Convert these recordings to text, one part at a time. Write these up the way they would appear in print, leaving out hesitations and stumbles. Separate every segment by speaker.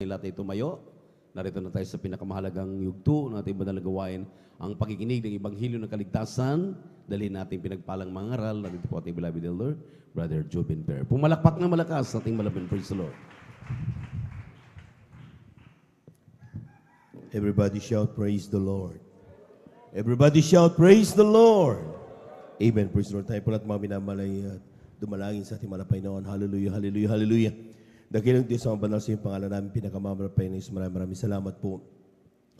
Speaker 1: Lahat ay tumayo. Narito na tayo sa pinakamahalagang yugto na ating banal na gawain, ang pakikinig ng Ibanghilyo ng Kaligtasan. Dalhin natin pinagpalang mga aral. Narito po ating beloved elder, Brother Jobin Per. Pumalakpak ng malakas sa ating malapit. Praise the Lord.
Speaker 2: Everybody shout, praise the Lord. Everybody shout, praise the Lord. Amen. Praise the Lord. Tayo po lahat mga minamalay at dumalangin sa ating malapay noon. Hallelujah, hallelujah, hallelujah. Dakilang Diyos ang banal sa iyong pangalan namin, pinakamamalapay na Diyos. Maraming salamat po.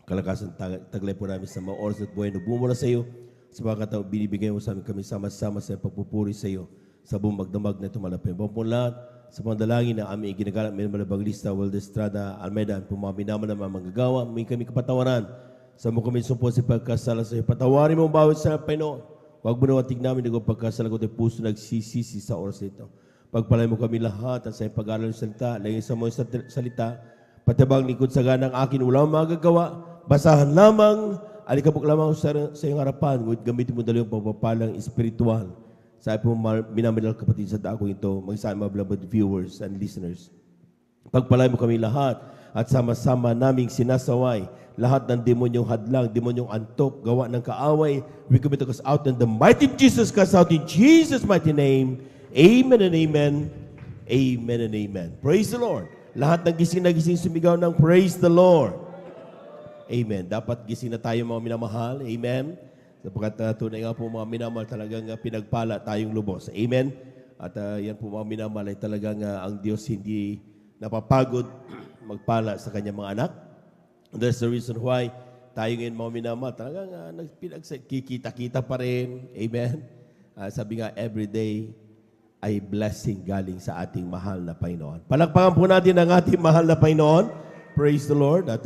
Speaker 2: Kalakasan taglay po namin sa mga oras at buhay na bumula sa iyo. Sa mga katao, binibigay mo sa amin kami sama-sama sa pagpupuri sa iyo sa buong magdamag na tumalapay. Buong po lahat sa mga dalangin na aming iginagalang may malabang lista, Waldo Estrada, Almeida, po mga minaman na mga manggagawa, may kami kapatawaran. Sa mga komisyon po sa pagkasala sa iyo. Patawarin mo bawat sa Panginoon. Huwag mo nawatig namin na pagkasala ko tayo puso nagsisisi sa oras nito. Pagpalay mo kami lahat at sa pag-aaral ng salita, lagay sa mga salita, patibang likod sa ganang akin, walang magagawa, basahan lamang, alikabok lamang sa iyong harapan, ngunit gamitin mo dali yung pagpapalang espiritual. Sa po minaminal kapatid sa dako ito, magsama beloved viewers and listeners. Pagpalay mo kami lahat at sama-sama naming sinasaway lahat ng demonyong hadlang, demonyong antok, gawa ng kaaway. We commit us out in the mighty Jesus, cast out in Jesus' mighty name. Amen and amen. Amen and amen. Praise the Lord. Lahat ng gising na gising sumigaw ng praise the Lord. Amen. Dapat gising na tayo mga minamahal. Amen. Sapagkat tunay nga po mga minamahal talagang pinagpala tayong lubos. Amen. At yan po mga minamahal ay talagang ang Diyos hindi napapagod magpala sa kanyang mga anak. And that's the reason why tayo ngayon mga minamahal talagang kikita-kita pa rin. Amen. Sabi nga everyday ay blessing galing sa ating mahal na Panginoon. Palakpakan po natin ang ating mahal na Panginoon. Praise the Lord. At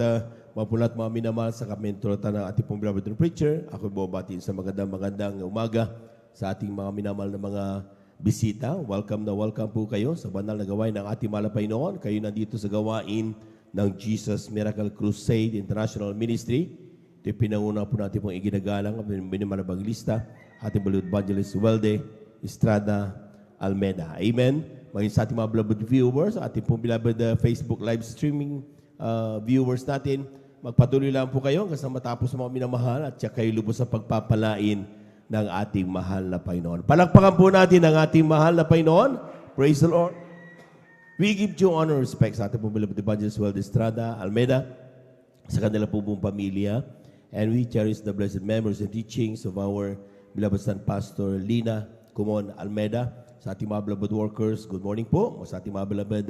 Speaker 2: mapulat mga minamahal sa kamentro ng ating pong beloved preacher. Ako bumabatiin sa magandang umaga sa ating mga minamahal na mga bisita. Welcome na welcome po kayo sa banal na gawain ng ating mahal na Panginoon. Kayo nandito sa gawain ng Jesus Miracle Crusade International Ministry. Ito yung pinanguna po natin pong iginagalang minimalabang lista. Ating beloved evangelist Waldo Estrada Almeida. Amen. Maging sa ating mga beloved viewers, ating pong beloved Facebook live streaming viewers natin, magpatuloy lang po kayo hanggang matapos mga minamahal at siya kayo lubos sa pagpapalain ng ating mahal na Panginoon. Palakpakan po natin ang ating mahal na Panginoon. Praise the Lord. We give due honor and respect sa ating pong beloved evangelist Waldo Estrada Almeida, sa kanila po buong pamilya, and we cherish the blessed memories and teachings of our beloved son Pastor Lina Kumon Almeida. Sa ating mga beloved workers, good morning po. Sa ating mga beloved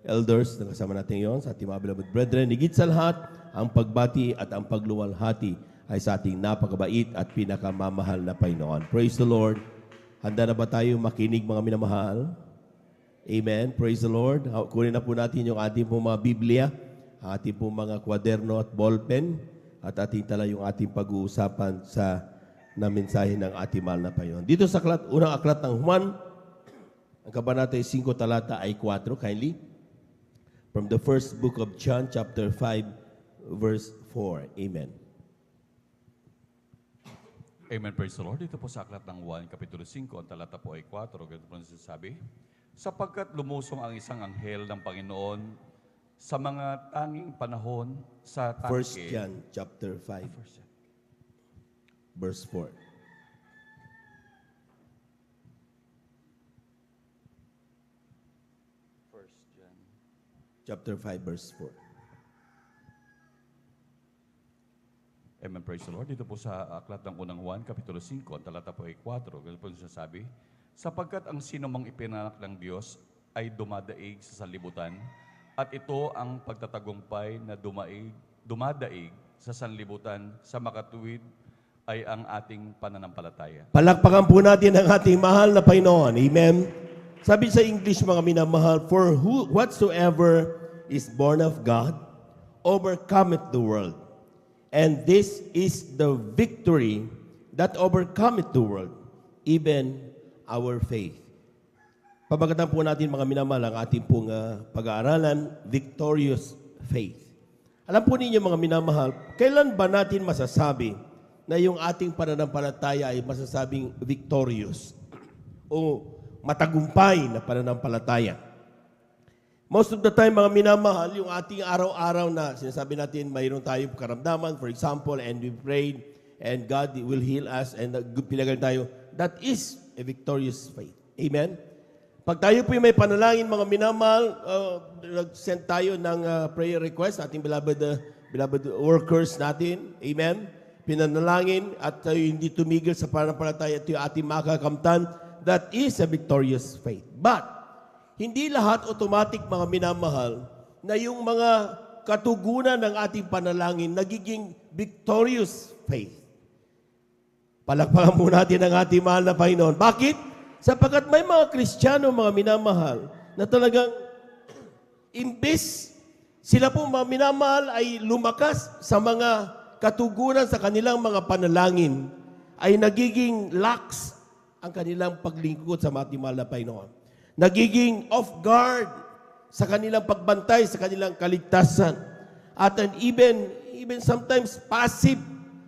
Speaker 2: elders na kasama natin yon, sa ating mga beloved brethren, higit sa lahat, ang pagbati at ang pagluwalhati ay sa ating napakabait at pinakamamahal na Panginoon. Praise the Lord. Handa na ba tayo makinig mga minamahal? Amen. Praise the Lord. Kunin na po natin yung ating pong mga Biblia, ating pong mga kwaderno at ballpen, at ating tala yung ating pag-uusapan na mensahe ng ating mahal na Panginoon. Dito sa unang aklat ng Juan, ang kabanata 5 talata ay 4, kindly. From the first book of John, chapter 5, verse 4. Amen.
Speaker 3: Amen, praise the Lord. Dito po sa aklat ng Juan, kapitulo 5, ang talata po ay 4. Ganito po nasasabi, sapagkat lumusong ang isang anghel ng Panginoon sa mga tanging panahon sa tangke.
Speaker 2: 1 John, chapter 5, verse 4. Chapter 5, verse 4.
Speaker 3: Amen, praise the Lord. Dito po sa aklat ng unang Juan, kapitulo 5, ang talata po ay 4. Ganito po nasasabi, sapagkat ang sino mang ipinanak ng Diyos ay dumadaig sa sanlibutan, at ito ang pagtatagumpay na dumadaig sa sanlibutan sa makatuwid ay ang ating pananampalataya.
Speaker 2: Palakpakan po natin ang ating mahal na Panginoon. Amen. Sabi sa English mga minamahal, for whatsoever is born of God overcometh the world. And this is the victory that overcometh the world, even our faith. Pabagatan po natin mga minamahal ang ating pong pag-aaralan, victorious faith. Alam po ninyo mga minamahal, kailan ba natin masasabi na yung ating pananampalataya ay masasabing victorious o matagumpay na pananampalataya? Most of the time, mga minamahal, yung ating araw-araw na sinasabi natin, mayroon tayong karamdaman, for example, and we prayed, and God will heal us, and pinagal tayo, that is a victorious faith. Amen? Pag tayo po may panalangin, mga minamahal, nag-send tayo ng prayer request, ating beloved workers natin. Amen? Pinanalangin at tayo hindi tumigil sa pananampalataya at yung ating makakamtan, that is a victorious faith. But, hindi lahat automatic, mga minamahal, na yung mga katugunan ng ating panalangin nagiging victorious faith. Palakpakan po natin ang ating mahal na Panginoon. Bakit? Sapagkat may mga Kristiyano, mga minamahal, na talagang imbis sila po, mga minamahal, ay lumakas sa mga katugunan sa kanilang mga panalangin, ay nagiging lax ang kanilang paglingkod sa ating mahal na Panginoon. Nagiging off guard sa kanilang pagbantay, sa kanilang kaligtasan. At even sometimes passive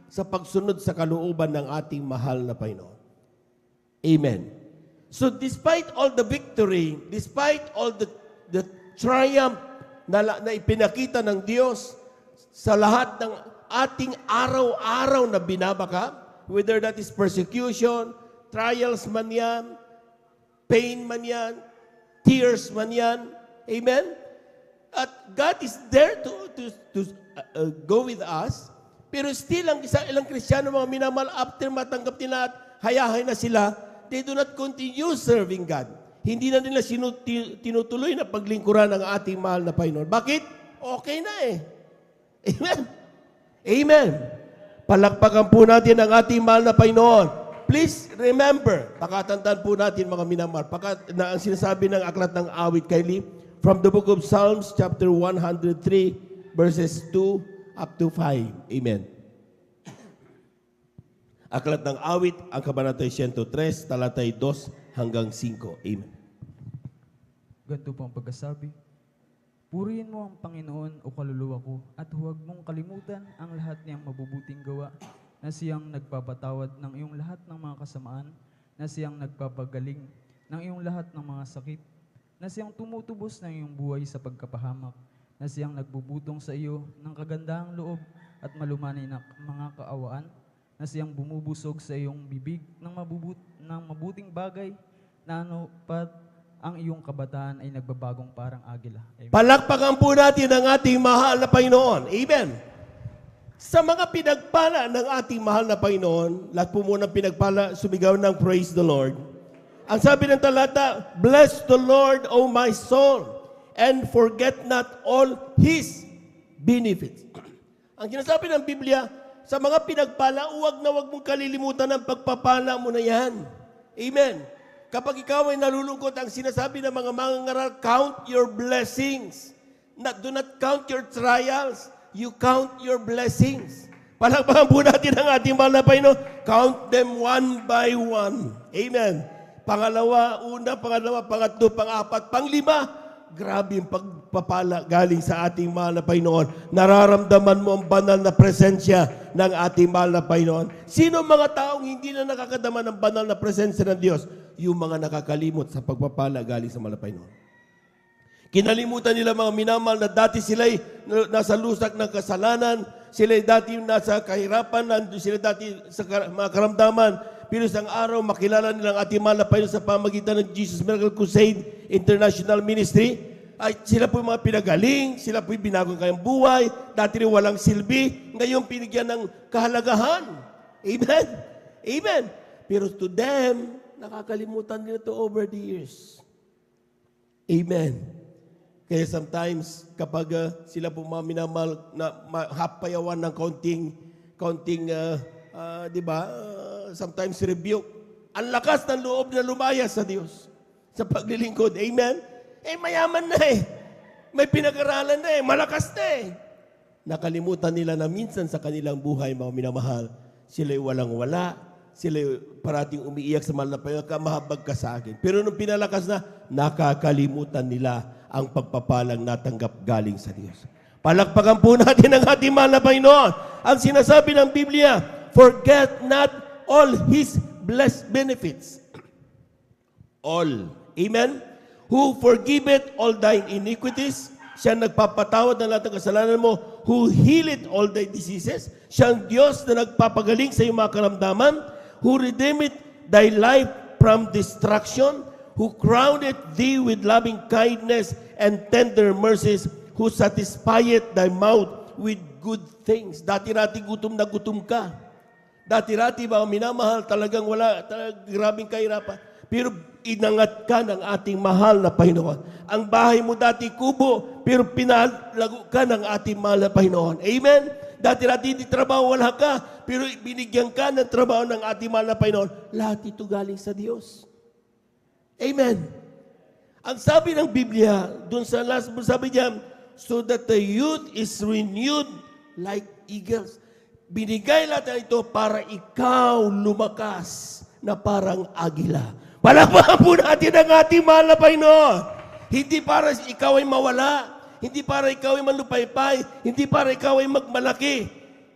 Speaker 2: sa pagsunod sa kalooban ng ating mahal na Panginoon. Amen. So despite all the victory, despite all the triumph na ipinakita ng Diyos sa lahat ng ating araw-araw na binabaka, whether that is persecution, trials man yan, pain man yan, tears man yan. Amen? At God is there to go with us. Pero still, ilang Kristiyano, mga minamahal, after matanggap nila at hayahay na sila, they do not continue serving God. Hindi na nila tinutuloy na paglingkuran ng ating mahal na Panginoon. Bakit? Okay na eh. Amen? Amen. Palakpakan po natin ang ating mahal na Panginoon. Please remember, pakatandaan po natin, mga minamahal, na ang sinasabi ng aklat ng awit, Kylie, from the book of Psalms, chapter 103, verses 2 up to 5. Amen. Aklat ng awit, ang kabanatay 103, talatay 2 hanggang 5. Amen.
Speaker 4: Ganito po ang pagkasabi. Purihin mo ang Panginoon o kaluluwa ko at huwag mong kalimutan ang lahat niyang mabubuting gawa, na siyang nagpapatawad ng iyong lahat ng mga kasamaan, na siyang nagpapagaling ng iyong lahat ng mga sakit, na siyang tumutubos ng iyong buhay sa pagkapahamak, na siyang nagbubutong sa iyo ng kagandahang loob at malumanay na mga kaawaan, na siyang bumubusog sa iyong bibig ng mabuting bagay, na pat ang iyong kabataan ay nagbabagong parang agila. Amen.
Speaker 2: Palakpakan po natin ang ating mahal na Panginoon. Amen. Sa mga pinagpala ng ating mahal na Panginoon, lahat po muna pinagpala, sumigaw ng praise the Lord. Ang sabi ng talata, bless the Lord, O my soul, and forget not all His benefits. Ang sinasabi ng Biblia, sa mga pinagpala, huwag mong kalilimutan ang pagpapala mo na yan. Amen. Kapag ikaw ay nalulungkot, ang sinasabi ng mga mangangaral, count your blessings. Do not count your trials. You count your blessings. Palakpakan po natin ang ating mahal na Panginoon. Count them one by one. Amen. Pangalawa, pangatlo, pangapat, panglima. Grabe yung pagpapala galing sa ating mahal na Panginoon. Nararamdaman mo ang banal na presensya ng ating mahal na Panginoon. Sino mga taong hindi na nakakadama ng banal na presensya ng Diyos? Yung mga nakakalimot sa pagpapala galing sa mahal na Panginoon. Kinalimutan nila, mga minamahal, na dati sila'y nasa lusak ng kasalanan, sila'y dati nasa kahirapan, sila dati sa mga karamdaman. Pero isang araw, makilala nilang ating mahal na Panginoon sa pamagitan ng Jesus Miracle Crusade International Ministry. Ay, sila po mga pinagaling, sila po binagong kayang buhay, dati rin walang silbi, ngayon pinigyan ng kahalagahan. Amen? Amen. Pero to them, nakakalimutan nila to over the years. Amen. Kaya sometimes, kapag sila po mga minamahal na hapayawan ng kaunting di ba, sometimes rebuke, ang lakas ng loob na lumaya sa Diyos sa paglilingkod. Amen? Mayaman na eh. May pinag-aralan na eh. Malakas na eh. Nakalimutan nila na minsan sa kanilang buhay, mga minamahal, sila'y walang-wala, sila'y parating umiiyak sa mahal na Panginoon, mahabag ka sa akin. Pero nung pinalakas na, nakakalimutan nila ang pagpapalang natanggap galing sa Diyos. Palakpakan po natin ang ating mahal na Panginoon. Ang sinasabi ng Biblia, forget not all His blessed benefits. All. Amen? who forgiveth all thine iniquities. Siya nagpapatawad ng lahat ng kasalanan mo. Who healeth all thy diseases. Siya ang Diyos na nagpapagaling sa iyong mga karamdaman. Who redeemeth thy life from destruction. Who crowneth thee with loving kindness and tender mercies. Who satisfieth thy mouth with good things. Dati-rati gutom na gutom ka. Dati-rati ba minamahal, talagang grabing kahirapan. Pero inangat ka ng ating mahal na Panginoon. Ang bahay mo dati kubo, pero pinalago ka ng ating mahal na Panginoon. Amen? Dati-rati hindi trabaho, wala ka, pero binigyan ka ng trabaho ng ating mahal na Panginoon. Lahat ito galing sa Diyos. Amen? Ang sabi ng Biblia, dun sa last, sabi niya, so that the youth is renewed like eagles. Binigay lahat ito para ikaw lumakas na parang agila. Palakpakan po natin ang ating mahal na Panginoon. Hindi para ikaw ay mawala. Hindi para ikaw ay manlupaypay. Hindi para ikaw ay magmalaki.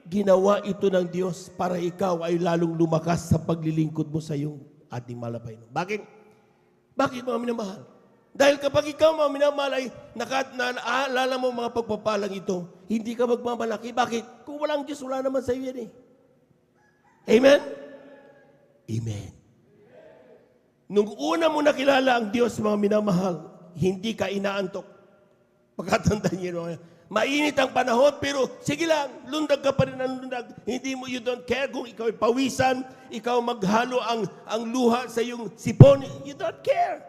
Speaker 2: Ginawa ito ng Diyos para ikaw ay lalong lumakas sa paglilingkod mo sa iyong ating mahal na Panginoon. Bakit? Bakit mga minamahal? Dahil kapag ikaw mga minamahal ay naalala mo mga pagpapalang ito, hindi ka magmamalaki. Bakit? Kung walang Diyos, wala naman sa iyo yan eh. Amen? Amen. Nung una mo nakilala ang Diyos, mga minamahal, hindi ka inaantok. Pagkatandaan niyo, mainit ang panahon, pero sige lang, lundag ka pa rin ang lundag. Hindi mo, you don't care kung ikaw ay pawisan, ikaw maghalo ang luha sa iyong sipon. You don't care.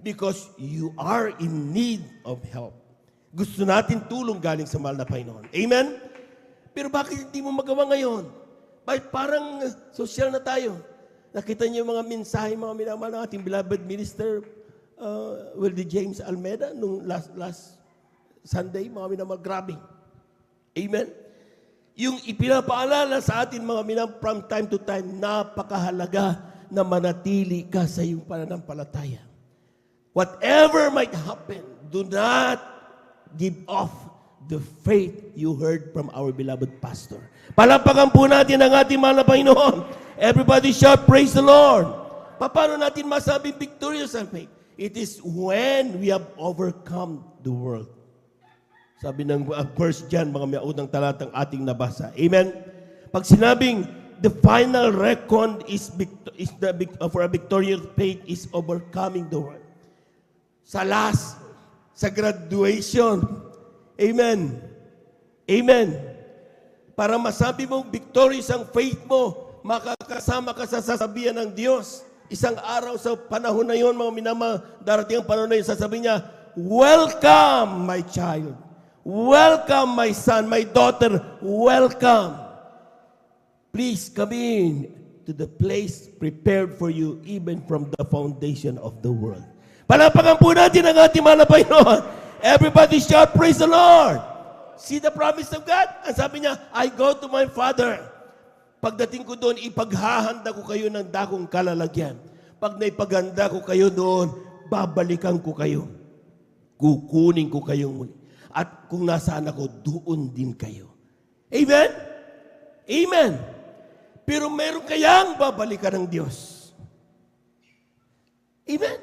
Speaker 2: Because you are in need of help. Gusto natin tulong galing sa mahal na Panginoon. Amen? Pero bakit hindi mo magawa ngayon? Bakit parang social na tayo? Nakita niyo yung mga mensahe, mga minamahal ng ating beloved minister, Wildy James Almeida, nung last Sunday, mga minamahal, grabe. Amen? Yung ipinapaalala sa atin, mga minamahal, from time to time, napakahalaga na manatili ka sa iyong pananampalataya. Whatever might happen, do not give off the faith you heard from our beloved pastor. Palapakan po natin ang ating mahal na Panginoon. Everybody shout, praise the Lord. Paano natin masabing victorious ang faith? It is when we have overcome the world. Sabi ng 1 John, mga miaudang talatang ating nabasa. Amen? Pag sinabing, the final record for a victorious faith is overcoming the world. Sa last, sa graduation. Amen. Amen. Para masabi mong victorious ang faith mo, makakasama ka sa sasabihan ng Diyos. Isang araw sa panahon na yon, mga minama, darating ang panahon na yun, sasabihin niya, welcome, my child. Welcome, my son, my daughter. Welcome. Please come in to the place prepared for you even from the foundation of the world. Palapakan po natin ang ating mahal na Panginoon. Everybody shout, praise the Lord. See the promise of God? Ang sabi niya, I go to my Father. Pagdating ko doon, ipaghahanda ko kayo ng dakong kalalagyan. Pag naipaganda ko kayo doon, babalikan ko kayo. Kukunin ko kayong muli. At kung nasaan ako, doon din kayo. Amen? Amen. Pero meron kayang babalikan ng Diyos. Amen?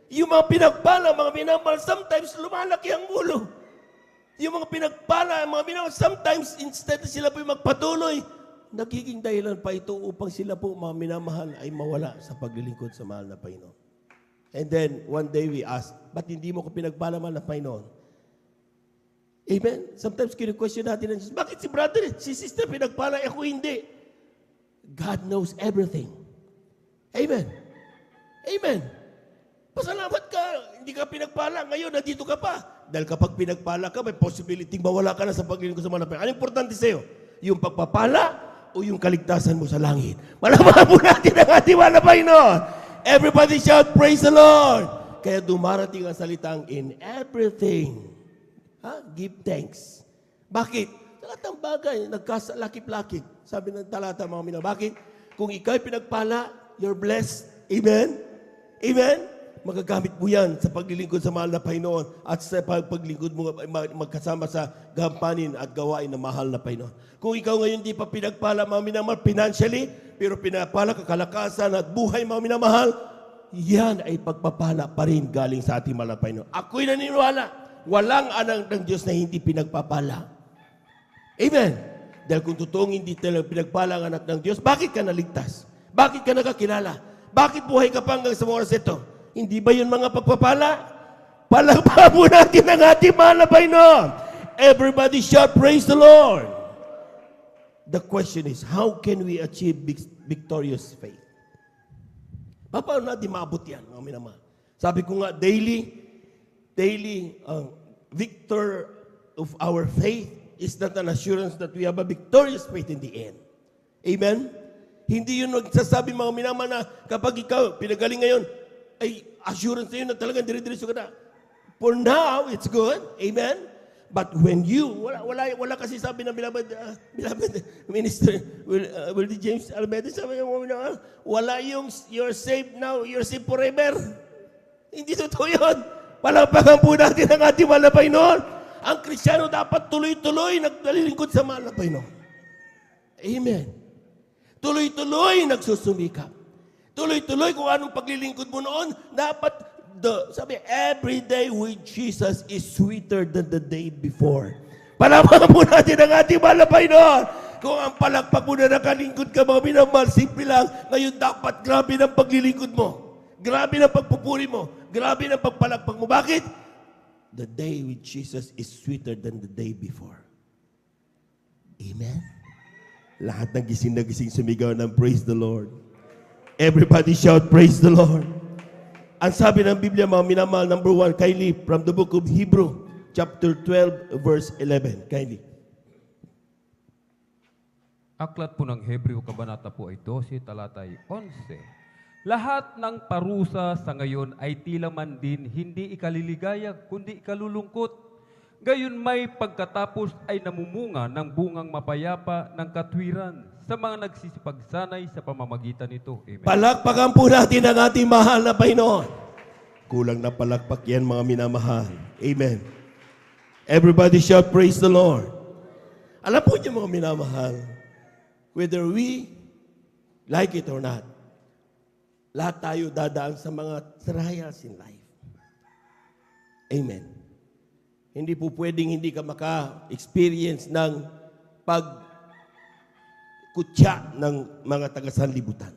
Speaker 2: Yung mga pinagpala, mga minamahal, sometimes lumalaki ang ulo. Yung mga pinagpala, mga minamahal, sometimes instead na sila po magpatuloy, nagiging dahilan pa ito upang sila po, mga minamahal, ay mawala sa paglilingkod sa mahal na Panginoon. And then, one day we ask, ba't hindi mo ko pinagpala, mahal na Panginoon? Amen? Sometimes kinu-question natin, bakit si brother, si sister pinagpala, ako hindi? God knows everything. Amen? Amen? Pasalamat ka, hindi ka pinagpala. Ngayon, nandito ka pa. Dahil kapag pinagpala ka, may possibility mawala ka na sa paglilingkod sa mga. Ano importante sa'yo? Yung pagpapala o yung kaligtasan mo sa langit? Malaman po natin ang ating mahal na Panginoon. Everybody shout, praise the Lord. Kaya dumarating ang salitang in everything. Give thanks. Bakit? Lahat ng bagay, nagkasalakip-lakip. Sabi ng talata, mga minamahal. Bakit? Kung ikaw'y pinagpala, you're blessed. Amen? Amen? Magagamit mo yan sa paglilingkod sa mahal na Panginoon at sa paglingkod mo magkasama sa gampanin at gawain ng mahal na Panginoon. Kung ikaw ngayon di pa pinagpala, mga minamahal, financially, pero pinapala ka kalakasan at buhay, mga minamahal, yan ay pagpapala pa rin galing sa ating mahal na Panginoon. Ako'y naniniwala, walang anak ng Diyos na hindi pinagpapala. Amen. Dahil kung totoong hindi talaga pinagpala ang anak ng Diyos, bakit ka naligtas? Bakit ka nakakilala? Bakit buhay ka pa hanggang sa oras ito? Hindi ba yun mga pagpapala? Palakpakan po natin ang ating mahal na Panginoon. Everybody shout, praise the Lord. The question is, how can we achieve victorious faith? Paano natin maabot yan, mga minamahal? Sabi ko nga, daily, victor of our faith is not an assurance that we have a victorious faith in the end. Amen? Hindi yun nagsasabi, mga minamahal, na kapag ikaw pinagaling ngayon, ay assurance na yun na talagang dire-diretso ka na. For now, it's good. Amen? But when you, wala kasi sabi ng beloved minister, Will James Almeida, sabi yung wala yung you're saved now, you're saved forever. Hindi totoo yun. Palakpakan po natin ang ating mahal na Panginoon. Ang Kristiyano dapat tuloy-tuloy nagdalilingkod sa mahal na Panginoon. Amen. Tuloy-tuloy nagsusumikap. Tuloy-tuloy kung anong paglilingkod mo noon, dapat sabi, every day with Jesus is sweeter than the day before. Palakpakan po natin ang ating mahal na Panginoon. Kung ang palakpak mo na nakalingkod ka, mga minamahal, simple lang. Ngayon dapat grabe ng paglilingkod mo. Grabe ng pagpupuri mo. Grabe ng pagpalakpak mo. Bakit? The day with Jesus is sweeter than the day before. Amen? Lahat ng gising na gising sumigaw ng praise the Lord. Everybody shout, praise the Lord. Ang sabi ng Biblia, mga minamahal, number 1, kindly, from the book of Hebrew, chapter 12, verse 11. Kindly.
Speaker 5: Aklat po ng Hebreo, kabanata po ay 12, talatay 11. Lahat ng parusa sa ngayon ay tila man din hindi ikaliligaya, kundi ikalulungkot. Gayon may pagkatapos ay namumunga ng bungang mapayapa ng katwiran sa mga nagsisipagsanay sa pamamagitan nito. Amen.
Speaker 2: Palakpakan po natin ang ating mahal na Panginoon. Kulang na palakpak yan, mga minamahal. Amen. Everybody shout, praise the Lord. Alam po niyo, mga minamahal, whether we like it or not, lahat tayo dadaan sa mga trials in life. Amen. Hindi po pwedeng hindi ka maka-experience ng pagkutya ng mga taga-sanlibutan.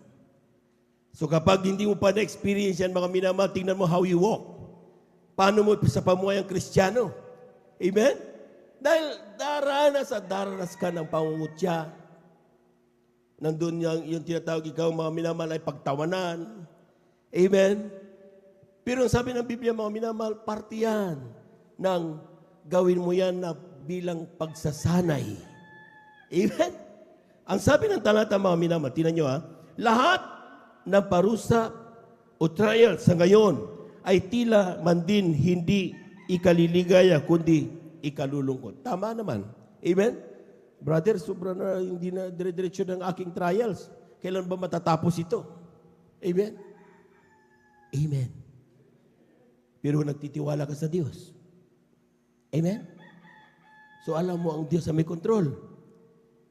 Speaker 2: So kapag hindi mo pa na-experience yan, mga minamahal, tingnan mo how you walk. Paano mo sa pamuhay ang Kristiyano? Amen? Dahil daranas ka ng pangungutya. Nandun yung tinatawag ikaw, mga minamahal, ay pagtawanan. Amen? Pero sabi ng Biblia, mga minamahal, parte yan ng gawin mo yan na bilang pagsasanay. Amen? Ang sabi ng talata, mga minamahal, tinan nyo lahat ng parusa o trial sa ngayon ay tila man din hindi ikaliligaya, kundi ikalulungkot. Tama naman. Amen? Brother, sobra na hindi na dire-diretso ng aking trials. Kailan ba matatapos ito? Amen? Amen. Pero nagtitiwala ka sa Diyos. Amen? So alam mo, ang Diyos ay may control.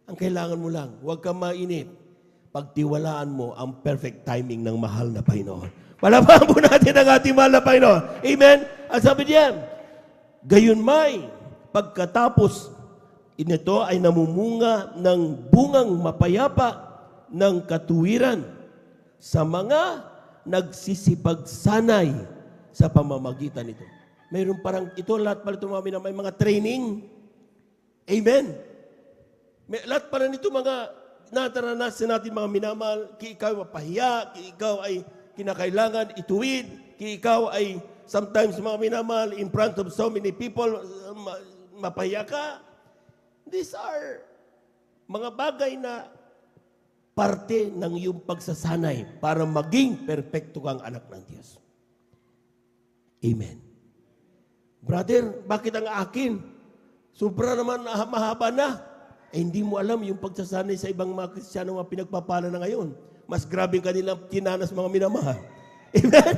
Speaker 2: Ang kailangan mo lang, huwag kang mainip. Pagtiwalaan mo ang perfect timing ng mahal na Panginoon. Palakpakan po natin ang ating mahal na Panginoon. Amen? Ang sabi diyan, gayon may, pagkatapos inito ay namumunga ng bungang mapayapa ng katuwiran sa mga nagsisipagsanay sa pamamagitan nito. Mayroon parang ito, lahat pala ito may mga training. Amen? Lahat pala nito mga nataranasan natin, mga minamahal, ki ikaw mapahiya, ki ikaw ay kinakailangan ituwid, ki ikaw ay sometimes, mga minamahal, in front of so many people, mapahiya ka. These are mga bagay na parte ng iyong pagsasanay para maging perpekto kang anak ng Diyos. Amen. Brother, bakit ang akin? Sobra naman mahaba na. Hindi mo alam yung pagsasanay sa ibang mga Kristiyano mga pinagpapala na ngayon. Mas grabe ang kanilang tinanas, mga minamahal. Amen?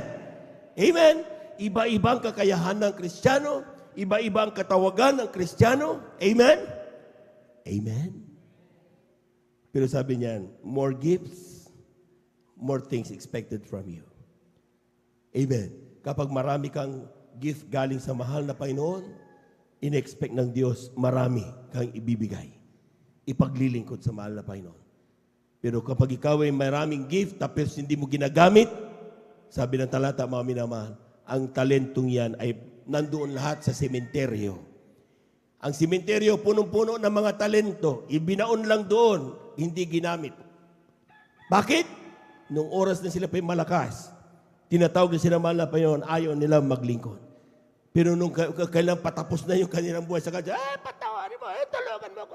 Speaker 2: Amen? Iba-ibang kakayahan ng Kristiyano. Iba-ibang katawagan ng Kristiyano. Amen? Amen? Pero sabi niyan, more gifts, more things expected from you. Amen. Kapag marami kang gift galing sa mahal na Panginoon, in-expect ng Diyos marami kang ibibigay. Ipaglilingkod sa mahal na Panginoon. Pero kapag ikaw ay maraming gift tapos hindi mo ginagamit, sabi ng talata, mga minamahal, ang talentong yan ay nandoon lahat sa sementeryo. Ang sementeryo, punong-puno ng mga talento, ibinaon lang doon, hindi ginamit. Bakit? Nung oras na sila pa malakas, tinatawag na sila mahal na Panginoon, ayaw nila maglingkod. Pero nung kailan patapos na yung kanilang buhay sa kanya, patawarin mo, tulagan mo ako.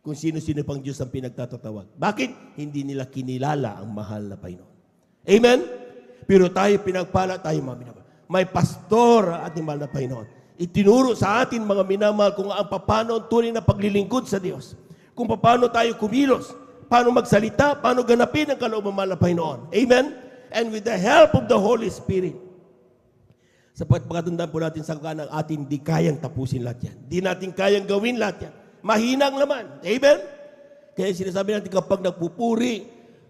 Speaker 2: Kung sino-sino pang Diyos ang pinagtatatawag. Bakit? Hindi nila kinilala ang mahal na Panginoon. Amen? Pero tayo pinagpala, tayo mga minamahal. May pastor ang ating mahal na Panginoon. Itinuro sa atin mga minamahal kung ang paano ang tunay na paglilingkod sa Diyos. Kung paano tayo kumilos, paano magsalita, paano ganapin ang kalooban ng mahal na Panginoon. Amen? And with the help of the Holy Spirit, sa pagkatandaan po natin sa kanang atin, di kayang tapusin lahat yan. Di natin kayang gawin lahat yan. Mahinang laman. Amen? Kaya sinasabi natin kapag nagpupuri,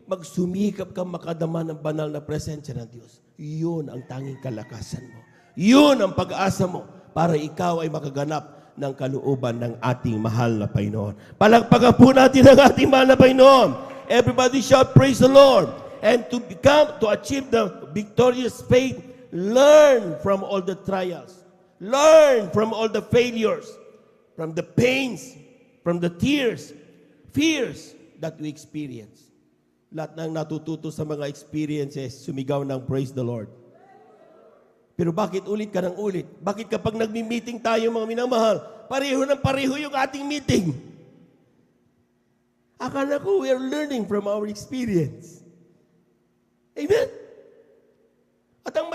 Speaker 2: magsumikap kang makadama ng banal na presensya ng Diyos. Yun ang tanging kalakasan mo. Yun ang pag-asa mo para ikaw ay makaganap ng kalooban ng ating mahal na Panginoon. Palagpagan po natin ang ating mahal na Panginoon. Everybody shout, praise the Lord. And to achieve the victorious faith, learn from all the trials. Learn from all the failures, from the pains, from the tears, fears that we experience. Lahat ng natututo sa mga experiences, sumigaw ng praise the Lord. Pero bakit ulit ka ng ulit? Bakit kapag nagmi-meeting tayo mga minamahal, pareho ng pareho yung ating meeting? Akala ko we are learning from our experience. Amen? At ang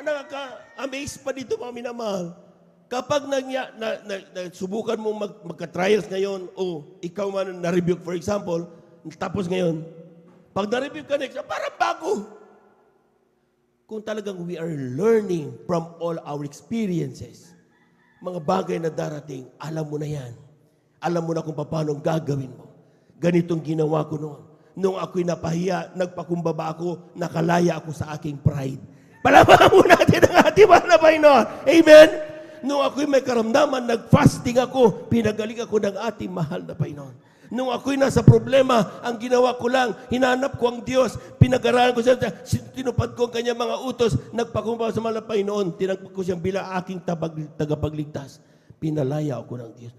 Speaker 2: nakaka-amaze pa dito mga minamahal, kapag subukan mo magka-trials ngayon, o ikaw man na-rebuke for example, tapos ngayon, pag na-rebuke ka next, parang bago. Kung talagang we are learning from all our experiences, mga bagay na darating, alam mo na yan. Alam mo na kung paano gagawin mo. Ganitong ginawa ko noon. Nung ako'y napahiya, nagpakumbaba ako, nakalaya ako sa aking pride. Palamahan mo natin ang ating mahal na Panginoon. Amen? Nung ako'y may karamdaman, nag-fasting ako, pinagaling ako ng ating mahal na Panginoon. Nung ako'y nasa problema, ang ginawa ko lang, hinanap ko ang Diyos, pinag-aralan ko siya, tinupad ko ang kanyang mga utos, nagpakumbaba sa mahal na Panginoon, tinagpag ko siyang bilang aking tagapagligtas. Pinalaya ako ng Diyos.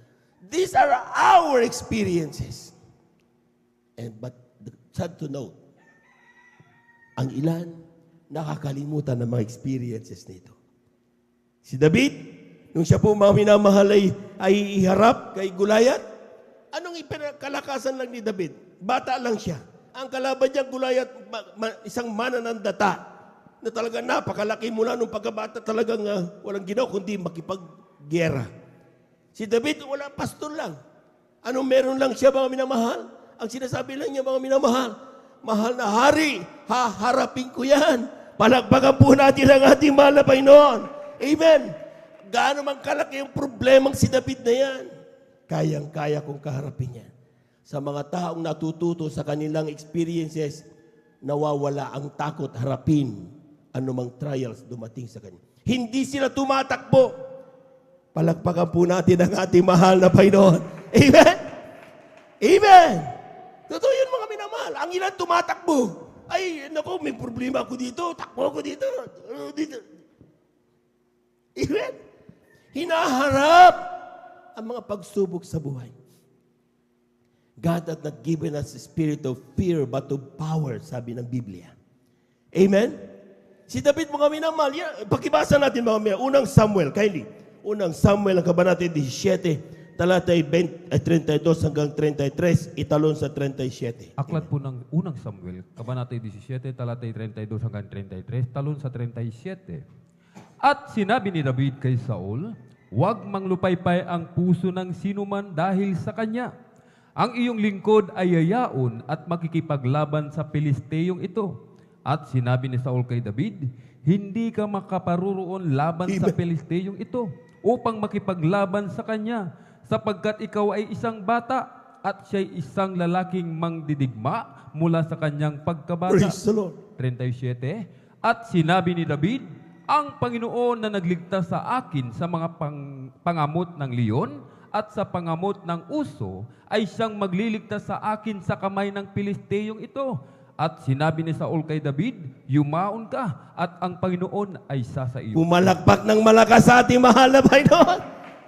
Speaker 2: These are our experiences. But sad to note, ang ilan nakakalimutan ng mga experiences nito. Si David, nung siya po mga minamahal ay iharap kay Goliath, anong kalakasan lang ni David? Bata lang siya. Ang kalaban niya, Goliath, isang mananandata na talaga napakalaki mula nung pagkabata, talagang walang ginawa kundi makipaggera. Si David, wala, pastor lang. Anong meron lang siya mga minamahal? Ang sinasabi lang niya, mga minamahal, mahal na hari, haharapin ko yan. Palagpagan po natin ang ating mahal na Panginoon. Amen. Gaano man kalaki yung problemang si David na yan, kayang-kaya kong kaharapin yan. Sa mga taong natututo sa kanilang experiences, nawawala ang takot harapin anumang trials dumating sa kanya. Hindi sila tumatakbo. Palagpagan po natin ang ating mahal na Panginoon. Amen? Amen! Totoo yun mga minamahal. Ang ilan tumatakbo. Ay, naku, may problema ako dito. Takbo ako dito. Dito. Amen? Hinaharap ang mga pagsubok sa buhay. God has not given us a spirit of fear but of power, sabi ng Biblia. Amen? Si David mga minamahal, pakibasa natin mga minamahal. Unang Samuel, kindly. Unang Samuel, ang kabanata 17, talatay 32 hanggang 33, italon sa 37.
Speaker 5: Aklat po ng unang Samuel, kabanata 17, talatay 32 hanggang 33, talon sa 37. At sinabi ni David kay Saul, huwag manglupaypay ang puso ng sinuman dahil sa kanya. Ang iyong lingkod ay yayaon at makikipaglaban sa Pilisteyong ito. At sinabi ni Saul kay David, hindi ka makaparuroon laban sa Pilisteyong ito upang makipaglaban sa kanya, sapagkat ikaw ay isang bata at siya'y isang lalaking mangdidigma mula sa kanyang pagkabata.
Speaker 2: Praise the Lord.
Speaker 5: 37. At sinabi ni David, ang Panginoon na nagligtas sa akin sa mga pangamot ng leon at sa pangamot ng uso ay siyang magliligtas sa akin sa kamay ng Pilisteyong ito. At sinabi ni Saul kay David, yumaon ka at ang Panginoon ay sa iyo.
Speaker 2: Pumalakpak ng malakas sa ating mahal na Panginoon.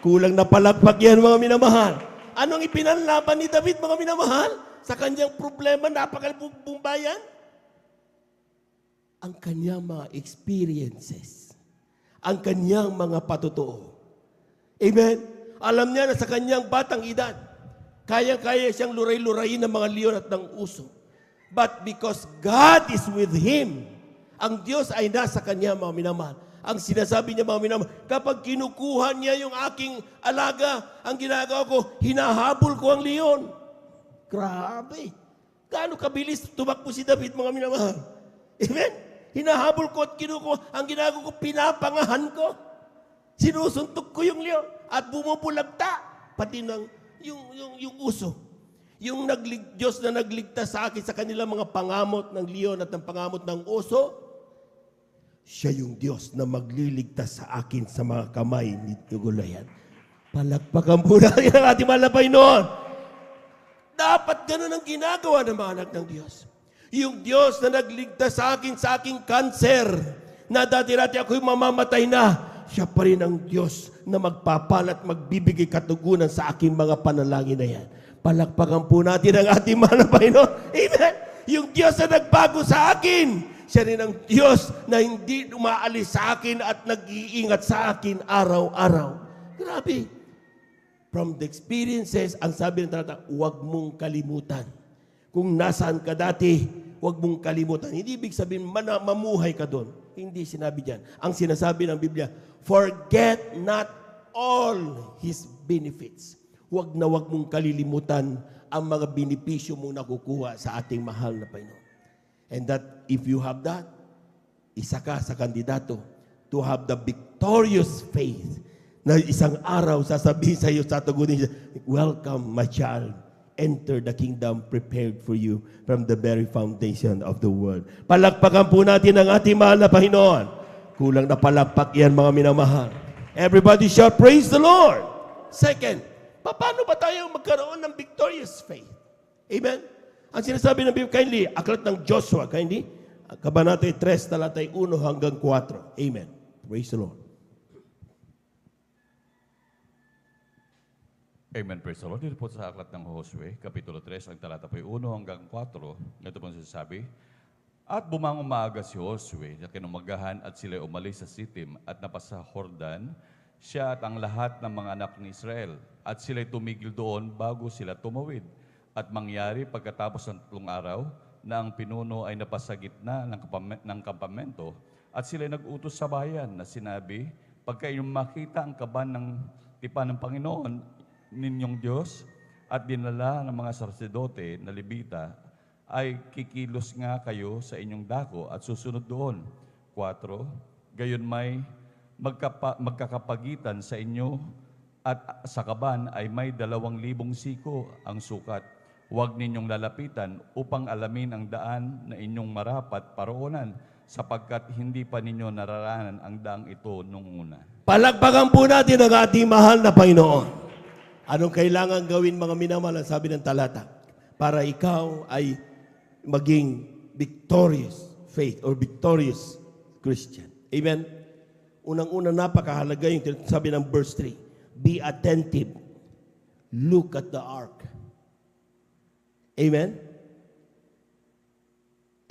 Speaker 2: Kulang na palakpak yan, mga minamahal. Anong ipinanlaban ni David, mga minamahal? Sa kanyang problema, napakalibong bayan? Ang kanyang mga experiences. Ang kanyang mga patutuo. Amen? Alam niya na sa kanyang batang edad, kaya-kaya siyang luray-lurayin ng mga leon at ng uso. But because God is with him, ang Diyos ay nasa kanya, mga minamahal. Ang sinasabi niya, mga minamahal, kapag kinukuha niya yung aking alaga, ang ginagawa ko, hinahabol ko ang leon. Grabe. Gaano kabilis tumakbo si David, mga minamahal? Amen? Hinahabol ko at kinukuha. Ang ginagawa ko, pinapangahan ko. Sinusuntok ko yung leon at bumubulagta. Pati ng yung uso. Yung Diyos na nagligtas sa akin sa kanilang mga pangamot ng leon at ng pangamot ng oso, siya yung Diyos na magliligtas sa akin sa mga kamay ni Goliath. Palakpakan po natin ang ating malapay noon. Dapat ganun ang ginagawa ng mga anak ng Diyos. Yung Diyos na nagligtas sa aking cancer, na dati-dati ako'y mamamatay na, siya pa rin ang Diyos na magpapalat, magbibigay katugunan sa aking mga panalangin na yan. Palakpakan po natin ang ating mahal na Panginoon. Amen. Yung Diyos na nagbago sa akin, siya rin ang Diyos na hindi umaalis sa akin at nag-iingat sa akin araw-araw. Grabe. From the experiences, ang sabi ng talata, huwag mong kalimutan. Kung nasaan ka dati, huwag mong kalimutan. Hindi ibig sabihin, mamuhay ka doon. Hindi sinabi diyan. Ang sinasabi ng Biblia, forget not all His benefits. Huwag na huwag mong kalilimutan ang mga benepisyo mong nakukuha sa ating mahal na Panginoon. And that if you have that, isa ka sa kandidato to have the victorious faith na isang araw sasabihin sa iyo, tatagunin siya, welcome my child. Enter the kingdom prepared for you from the very foundation of the world. Palakpakan po natin ang ating mahal na Panginoon. Kulang na palakpak yan, mga minamahal. Everybody shout, praise the Lord. Second, paano ba tayo magkaroon ng victorious faith? Amen? Ang sinasabi ng Biblia, kindly, aklat ng Joshua, kindly, Kabanata 3, talatay 1 hanggang 4. Amen. Praise the Lord.
Speaker 3: Amen, praise the Lord. Dito po sa aklat ng Josue, Kapitulo 3, ang talata po 1 hanggang 4, ito po sinasabi, at bumangon maaga si Josue sa kinumagahan at sila umalis sa Sitim at napasa Jordan, siya at ang lahat ng mga anak ni Israel. At sila'y tumigil doon bago sila tumawid. At mangyari pagkatapos ng 3 araw na ang pinuno ay napasa gitna ng kampamento at sila'y nag-utos sa bayan na sinabi, pagka inyong makita ang kaban ng tipan ng Panginoon, ninyong Diyos at dinala ng mga sarsedote na Levita ay kikilos nga kayo sa inyong dako at susunod doon. 4, gayon may magkakapagitan sa inyo at sa kaban ay may 2,000 siko ang sukat. Huwag ninyong lalapitan upang alamin ang daan na inyong marapat paroonan sapagkat hindi pa ninyo nararanan ang daang ito nung una.
Speaker 2: Palakpakan po natin ang ating mahal na Panginoon. Anong kailangan gawin, mga minamahal, sabi ng talata, para ikaw ay maging victorious faith or victorious Christian. Amen? Unang-una, napakahalaga yung sabi ng verse 3. Be attentive. Look at the ark. Amen?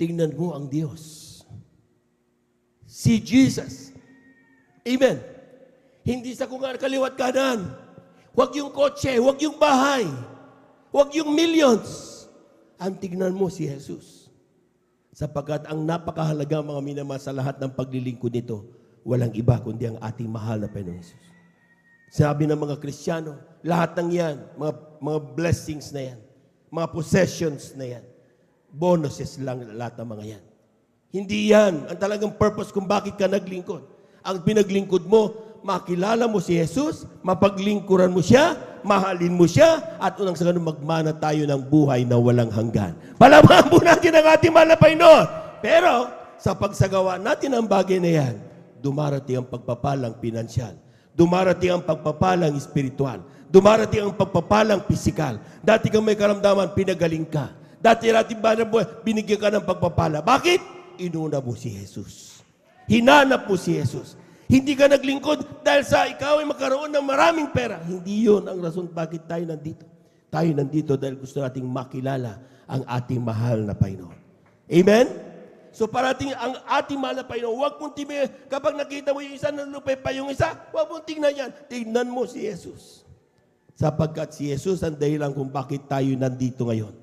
Speaker 2: Tingnan mo ang Diyos. See Jesus. Amen? Hindi sa kung kaliwat kanan. Huwag yung kotse, huwag yung bahay, huwag yung millions. Ang tignan mo si Jesus. Sapagkat ang napakahalaga, mga minamahal, sa lahat ng paglilingkod nito, walang iba kundi ang ating mahal na Panginoon Jesus. Sabi ng mga Kristiyano, lahat ng yan, mga blessings na yan, mga possessions na yan, bonuses lang lahat ng mga yan. Hindi yan ang talagang purpose kung bakit ka naglingkod. Ang pinaglingkod mo, makilala mo si Jesus, mapaglingkuran mo siya, mahalin mo siya, at unang sa ganun magmana tayo ng buhay na walang hanggan. Palabahan po natin ang ating mahal na Panginoon. Pero, sa pagsagawa natin ang bagay na yan, dumarating ang pagpapalang pinansyal. Dumarating ang pagpapalang espiritual. Dumarating ang pagpapalang pisikal. Dati kang may karamdaman, pinagaling ka. Dati binigyan ka ng pagpapala. Bakit? Inuna mo si Jesus. Hinanap mo si Jesus. Hindi ka naglingkod dahil sa ikaw ay magkaroon ng maraming pera. Hindi yun ang rason bakit tayo nandito. Tayo nandito dahil gusto nating makilala ang ating mahal na Panginoon. Amen? So parating ang ating mahal na Panginoon, huwag mong tibi, kapag nakita mo yung isa, nalulupay pa yung isa, huwag mong tingnan yan. Tingnan mo si Jesus. Sapagkat si Jesus ang dahilan kung bakit tayo nandito ngayon.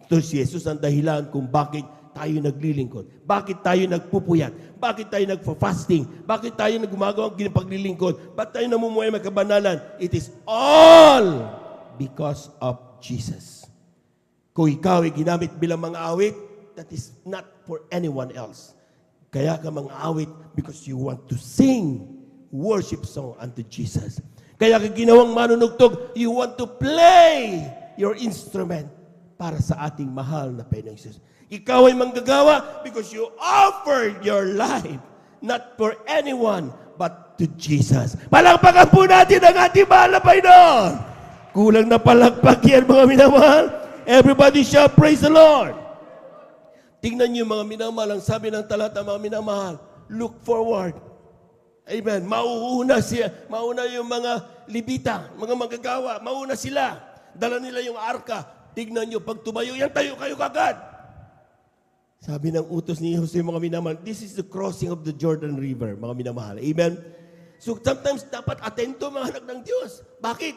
Speaker 2: Ito si Jesus ang dahilan kung bakit tayo naglilingkod. Bakit tayo nagpupuyat? Bakit tayo nagfa-fasting? Bakit tayo gumagawa ng paglilingkod? Bakit tayo namumuhay may kabanalan? It is all because of Jesus. Kung ikaw ay ginamit bilang mga awit, that is not for anyone else. Kaya ka mga awit because you want to sing worship song unto Jesus. Kaya ka ginawang manunugtog, you want to play your instrument para sa ating mahal na Panginoong Jesus. Ikaw ay manggagawa because you offered your life not for anyone but to Jesus. Palakpakan po natin ang ating mahal na Panginoon. Kulang na palakpak yan, mga minamahal. Everybody shall praise the Lord. Tingnan niyo mga minamahal, ang sabi ng talata, mga minamahal, look forward. Amen. Mauna yung mga Libita, mga manggagawa, mauna sila. Dala nila yung arka. Tignan niyo, pag tumayo yan, tayo kayo kagad. Sabi ng utos ni Jose, mga minamahal, this is the crossing of the Jordan River, mga minamahal. Amen. So sometimes dapat atento mga anak ng Diyos. Bakit?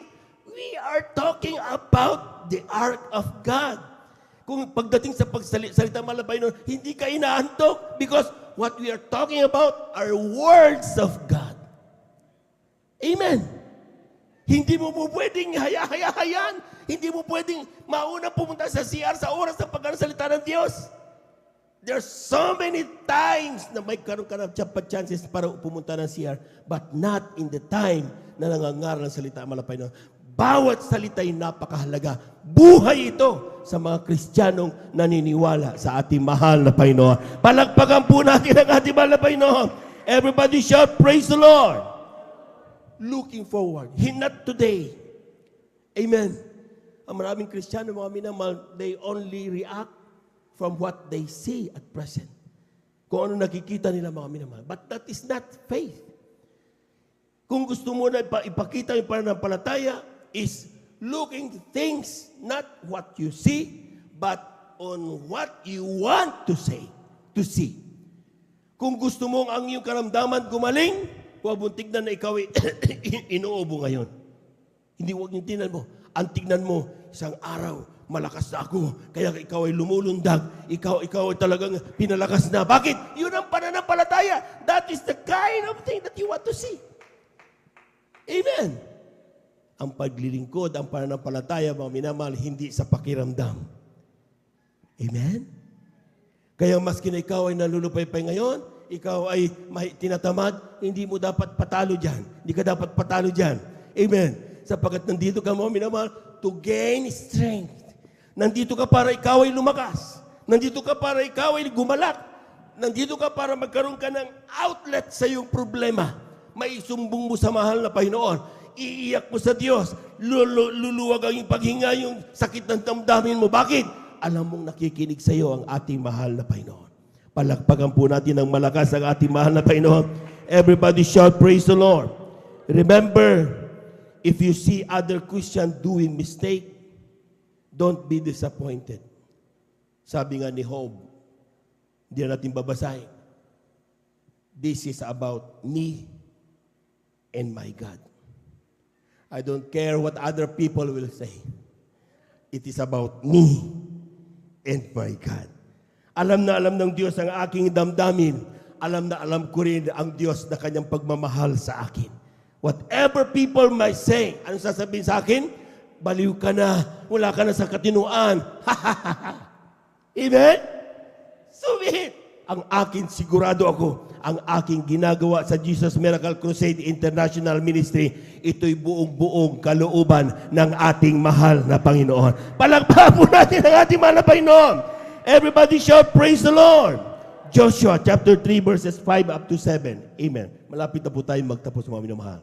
Speaker 2: We are talking about the Ark of God. Kung pagdating sa pagsalita malabay nun, hindi ka inaantok because what we are talking about are words of God. Amen. Hindi mo po pwedeng hayaan. Hindi mo pwedeng mauna pumunta sa CR sa oras ng pagkasalita ng Diyos. There's so many times na may karoon ka ng chances para pumunta ng CR, but not in the time na nangangaral ng salita malapay nun. Bawat salita ay napakahalaga. Buhay ito sa mga Kristiyanong naniniwala sa ating mahal na Panginoon. Palakpakan po natin ang ating mahal na Panginoon. Everybody shout, praise the Lord. Looking forward. Not today. Amen. Ang maraming Kristiyano, mga minamahal, they only react from what they see at present. Kung ano nakikita nila, mga minamahal. But that is not faith. Kung gusto mo na ipakita yung pananampalataya, is looking things, not what you see, but on what you want to say, to see. Kung gusto mong ang iyong karamdaman gumaling, huwag mong tignan na ikaw ay inuubo ngayon. Hindi, huwag yung tignan mo. Ang tignan mo, isang araw, malakas na ako, kaya ikaw ay lumulundag, ikaw ay talagang pinalakas na. Bakit? Yun ang pananampalataya. That is the kind of thing that you want to see. Amen. Ang paglilingkod, ang pananampalataya, mga minamahal, hindi sa pakiramdam. Amen? Kaya maski na ikaw ay nalulupay-pay ngayon, ikaw ay tinatamad, hindi mo dapat patalo dyan. Hindi ka dapat patalo dyan. Amen? Sapagkat nandito ka, mga minamahal, to gain strength. Nandito ka para ikaw ay lumakas. Nandito ka para ikaw ay gumalak. Nandito ka para magkaroon ka ng outlet sa iyong problema. May sumbong mo sa mahal na Panginoon. Iiyak mo sa Diyos. Luluwag ang iyong paghinga, yung sakit ng damdamin mo. Bakit? Alam mong nakikinig sa iyo ang ating mahal na Panginoon. Palakpakan po natin ng malakas ang ating mahal na Panginoon. Everybody shout, praise the Lord. Remember, if you see other Christians doing mistake, don't be disappointed. Sabi nga ni Job, hindi na natin babasahin. This is about me and my God. I don't care what other people will say. It is about me and my God. Alam na alam ng Diyos ang aking damdamin. Alam na alam ko rin ang Diyos na kanyang pagmamahal sa akin. Whatever people might say, anong sasabihin sa akin? Baliw ka na, wala ka na sa katinuan. Amen? Sumit! Ang akin, sigurado ako, ang aking ginagawa sa Jesus Miracle Crusade International Ministry, ito'y buong-buong kalooban ng ating mahal na Panginoon. Palakpakan po natin ang ating mahal na Panginoon. Everybody shout, praise the Lord. Joshua chapter 3 verses 5 up to 7. Amen. Malapit na po tayo magtapos, mga minamahal.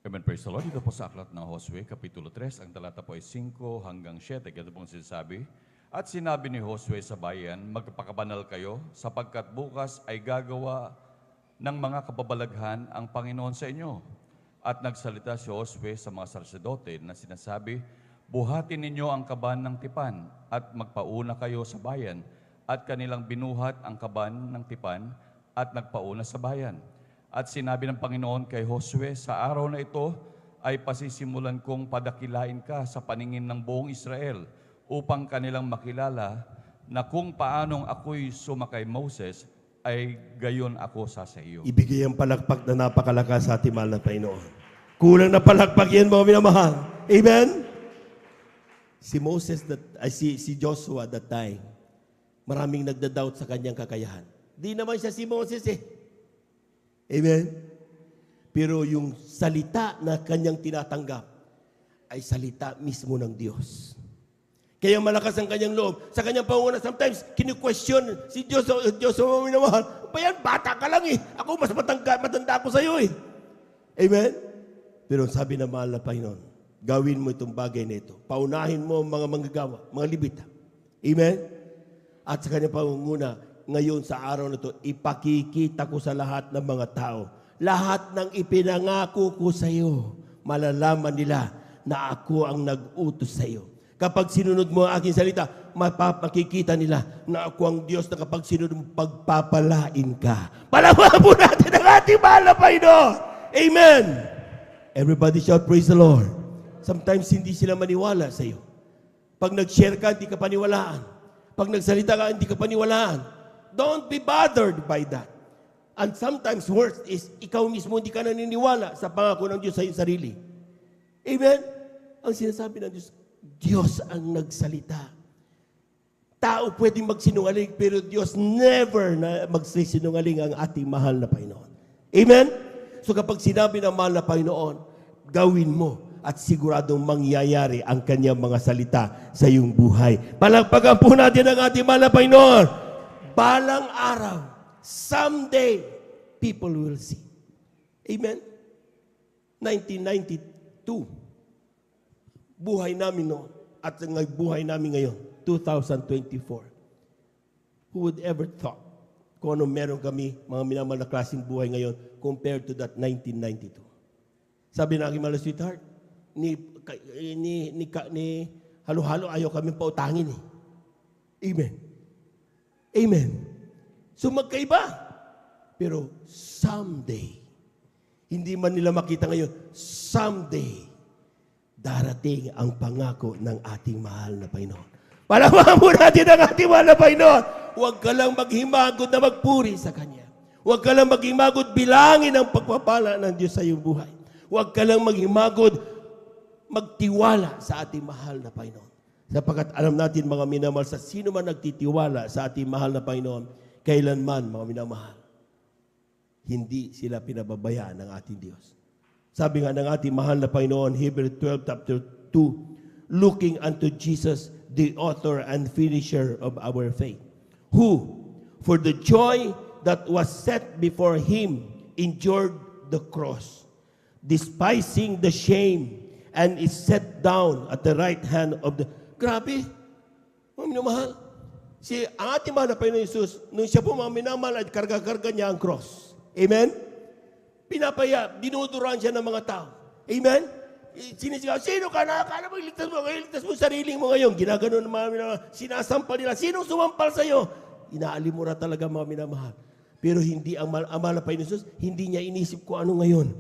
Speaker 3: Amen, praise the Lord. Dito po sa aklat ng Josue, Kapitulo 3, ang talata po ay 5 hanggang 7. Ito pong sinasabi. At sinabi ni Josue sa bayan, magpakabanal kayo, sapagkat bukas ay gagawa ng mga kababalaghan ang Panginoon sa inyo. At nagsalita si Josue sa mga sarsadote na sinasabi, buhatin ninyo ang kaban ng tipan at magpauna kayo sa bayan. At kanilang binuhat ang kaban ng tipan at nagpauna sa bayan. At sinabi ng Panginoon kay Josue, sa araw na ito ay pasisimulan kong padakilain ka sa paningin ng buong Israel upang kanilang makilala na kung paanong ako'y sumakay Moses ay gayon ako sa iyo.
Speaker 2: Ibigay ang palakpak na napakalakas sa ating mahal na Panginoon. Kulang na palakpak yan, mga minamahal. Amen? Si Joshua that time, maraming nagda-doubt sa kanyang kakayahan. Di naman siya si Moses eh. Amen? Pero yung salita na kanyang tinatanggap ay salita mismo ng Diyos. Kaya malakas ang kanyang loob. Sa kanyang pangunguna, sometimes kinu-question si Joshua, minamahal, ba yan, bata ka lang eh. Ako mas matanda ako sa iyo eh. Amen? Pero sabi ng mahal na Panginoon, gawin mo itong bagay na ito. Paunahin mo ang mga manggagawa, mga libita. Amen? At sa kanyang pangunguna, ngayon sa araw na ito, ipakikita ko sa lahat ng mga tao. Lahat ng ipinangako ko sa iyo, malalaman nila na ako ang nag-utos sa iyo. Kapag sinunod mo ang aking salita, makikita nila na ako ang Diyos na kapag sinunod mo, pagpapalain ka. Palawan po natin ang ating mahal na Panginoon. Amen! Everybody shout, praise the Lord. Sometimes hindi sila maniwala sa iyo. Pag nag-share ka, hindi ka paniwalaan. Pag nagsalita ka, hindi ka paniwalaan. Don't be bothered by that. And sometimes worse is, ikaw mismo hindi ka naniniwala sa pangako ng Diyos sa iyong sarili. Amen? Ang sinasabi ng Diyos, Diyos ang nagsalita. Tao pwedeng magsinungaling, pero Diyos never na magsisinungaling ang ating mahal na Panginoon. Amen? So kapag sinabi ng mahal na Panginoon, gawin mo at siguradong mangyayari ang kanyang mga salita sa iyong buhay. Palagpagan po natin ang ating mahal na Panginoon. Balang araw, someday, people will see. Amen? 1992, buhay namin noon at buhay namin ngayon, 2024. Who would ever thought kung ano meron kami, mga minamahal na klaseng buhay ngayon compared to that 1992? Sabi ng aking mahal na sweetheart, ni halo-halo ayaw kami pautangin eh. Amen. Amen. So magkaiba. Pero someday, hindi man nila makita ngayon, someday, darating ang pangako ng ating mahal na Panginoon. Palawakan mo natin ang ating mahal na Panginoon. Huwag ka lang maghimagod na magpuri sa Kanya. Huwag ka lang maghimagod bilangin ang pagpapala ng Diyos sa iyong buhay. Huwag ka lang maghimagod magtiwala sa ating mahal na Panginoon. Sapagkat alam natin mga minamahal, sa sino man nagtitiwala sa ating mahal na Panginoon, kailanman mga minamahal, hindi sila pinababayaan ng ating Diyos. Sabi nga ng ating mahal na Panginoon, Hebrews 12 chapter 2, looking unto Jesus, the author and finisher of our faith, who, for the joy that was set before him, endured the cross, despising the shame, and is set down at the right hand of the... Grabe! Mga minamahal. Ang ating mahal na Panginoon Jesus, nung siya po mga minamahal at karga-karga niya ang cross. Amen? Pinapaya, dinuduran siya ng mga tao. Amen? Sinisigaw, sino ka na? Akala mo, iligtas mo sariling mo ngayon. Ginaganon ng mga minamahal. Sinasampal nila. Sinong sumampal sa'yo? Inaalimura talaga mga minamahal. Pero hindi ang mahal na Panginoon Jesus, hindi niya inisip ko ano ngayon.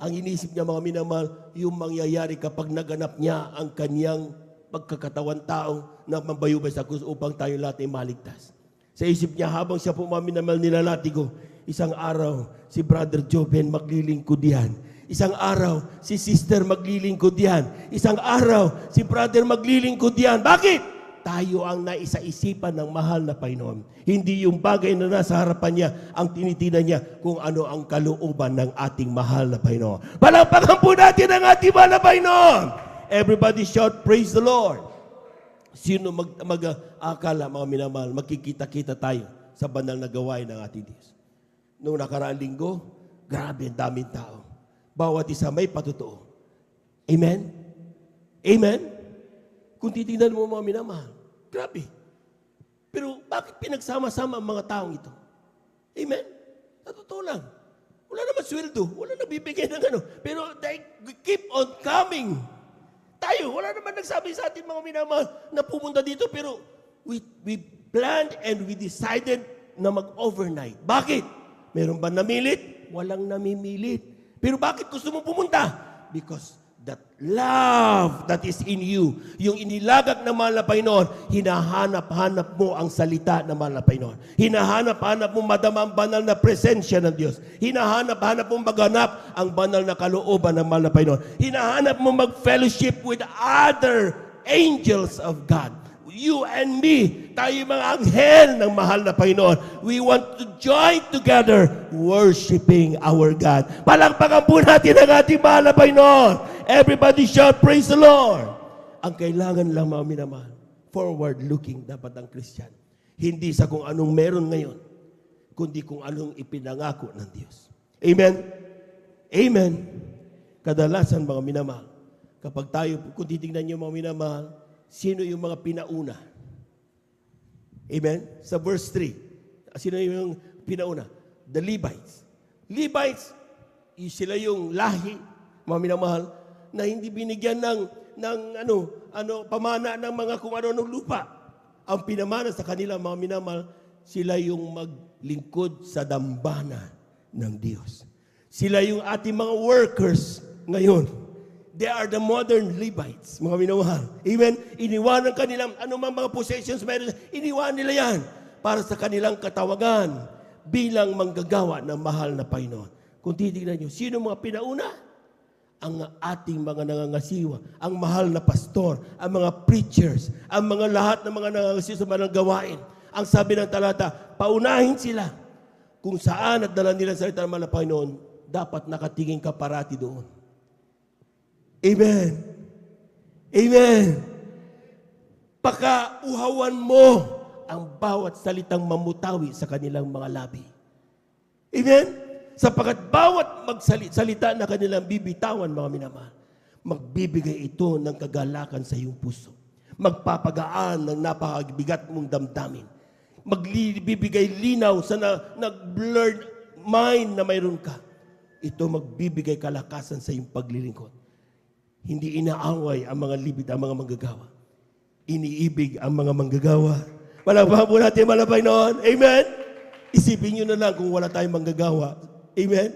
Speaker 2: Ang inisip niya mga minamahal, yung mangyayari kapag naganap niya ang kanyang pagkakatawan taong na mambayubay sa krus upang tayo lahat ay maligtas. Sa isip niya, habang siya po mga minamahal nilalatigo, isang araw, si Brother Joben maglilingkod yan. Isang araw, si Sister maglilingkod yan. Isang araw, si Brother maglilingkod yan. Bakit? Tayo ang naisa-isipan ng mahal na Panginoon. Hindi yung bagay na nasa harapan niya ang tinitinan niya kung ano ang kalooban ng ating mahal na Panginoon. Palakpakan po natin ang ating mahal na Panginoon. Everybody shout, praise the Lord. Sino akala, mga minamahal, magkikita-kita tayo sa banal na gawain ng ating Diyos. Noong nakaraang linggo, grabe ang daming tao. Bawat isa may patotoo. Amen? Amen? Kung titignan mo mga minamahal, grabe. Pero bakit pinagsama-sama ang mga taong ito? Amen? Sa totoo lang. Wala naman sweldo. Wala nabibigay ng ano. Pero they keep on coming. Tayo, wala naman nagsabi sa atin mga minamahal na pumunta dito. Pero we planned and we decided na mag-overnight. Bakit? Meron ba namilit? Walang namimilit. Pero bakit gusto mo pumunta? Because that love that is in you, yung inilagak na mahal na Panginoon, hinahanap-hanap mo ang salita na mahal na Panginoon. Hinahanap-hanap mo madama ang banal na presensya ng Diyos. Hinahanap-hanap mo maganap ang banal na kalooban ng mahal na Panginoon. Hinahanap mo mag-fellowship with other angels of God. You and me, tayo yung mga anghel ng mahal na Panginoon. We want to join together worshiping our God. Palakpakan po natin ang ating mahal na Panginoon. Everybody shout, praise the Lord. Ang kailangan lang mga minamahal, forward-looking dapat ang Christian. Hindi sa kung anong meron ngayon, kundi kung anong ipinangako ng Diyos. Amen? Amen. Kadalasan mga minamahal, kapag tayo, kung titignan niyo mga minamahal, sino yung mga pinauna? Amen? Sa verse 3, sino yung pinauna? The Levites. Levites, sila yung lahi, mga minamahal, na hindi binigyan ng pamana ng mga kung ano ng lupa. Ang pinamana sa kanila, mga minamahal, sila yung maglingkod sa dambana ng Diyos. Sila yung ating mga workers ngayon. They are the modern Levites, mga minamahal. Amen? Iniwanan kanilang, anumang mga possessions meron, iniwan nila yan para sa kanilang katawagan bilang manggagawa ng mahal na Panginoon. Kung titignan nyo, sino mga pinauna? Ang ating mga nangangasiwa, ang mahal na pastor, ang mga preachers, ang mga lahat ng mga nangangasiwa sa mga gawain. Ang sabi ng talata, paunahin sila kung saan at dala nila sa salita ng mahal na Panginoon, dapat nakatingin ka parati doon. Amen. Amen. Pakauhawan mo ang bawat salitang mamutawi sa kanilang mga labi. Amen? Sapagkat bawat magsalita na kanilang bibitawan, mga minamahal, magbibigay ito ng kagalakan sa iyong puso. Magpapagaan ng napakabigat mong damdamin. Magbibigay linaw sa nag-blurred mind na mayroon ka. Ito magbibigay kalakasan sa iyong paglilingkod. Hindi inaaway ang mga libid, ang mga manggagawa. Iniibig ang mga manggagawa. Palakpakan po natin, malapay noon. Amen? Isipin nyo na lang kung wala tayong manggagawa. Amen?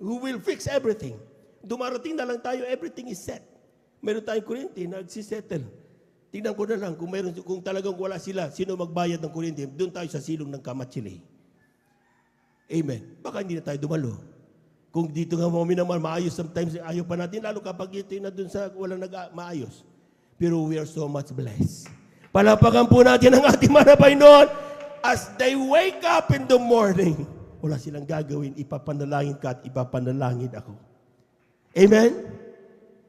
Speaker 2: Who will fix everything? Dumarating na lang tayo, everything is set. Meron tayong kuryente, nagsisettle. Tingnan ko na lang kung talagang wala sila, sino magbayad ng kuryente, doon tayo sa silong ng Kamatsili. Amen? Baka hindi na tayo dumalo. Kung dito nga mga minamahal, maayos sometimes, ayaw pa natin, lalo kapag ito na dun sa walang maayos. Pero we are so much blessed. Palapakan po natin ang ating mga Panginoon. As they wake up in the morning, wala silang gagawin, ipapanalangin ka at ipapanalangin ako. Amen?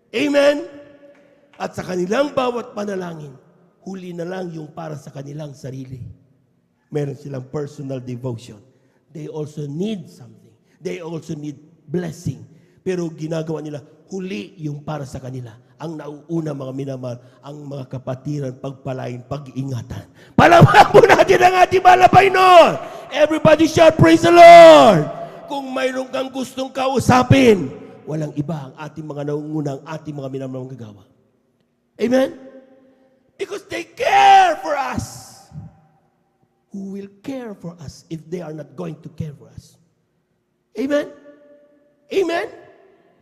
Speaker 2: Amen? At sa kanilang bawat panalangin, huli na lang yung para sa kanilang sarili. Meron silang personal devotion. They also need something. They also need blessing. Pero ginagawa nila, huli yung para sa kanila. Ang nauuna, mga minamahal, ang mga kapatiran, pagpalain, pag-iingatan. Palamahan po natin ang ating mahal na Panginoon. Everybody shout, praise the Lord! Kung mayroon kang gustong kausapin, walang iba ang ating mga nauuna, ang ating mga minamahal gagawa. Amen? Because they care for us. Who will care for us if they are not going to care for us? Amen? Amen?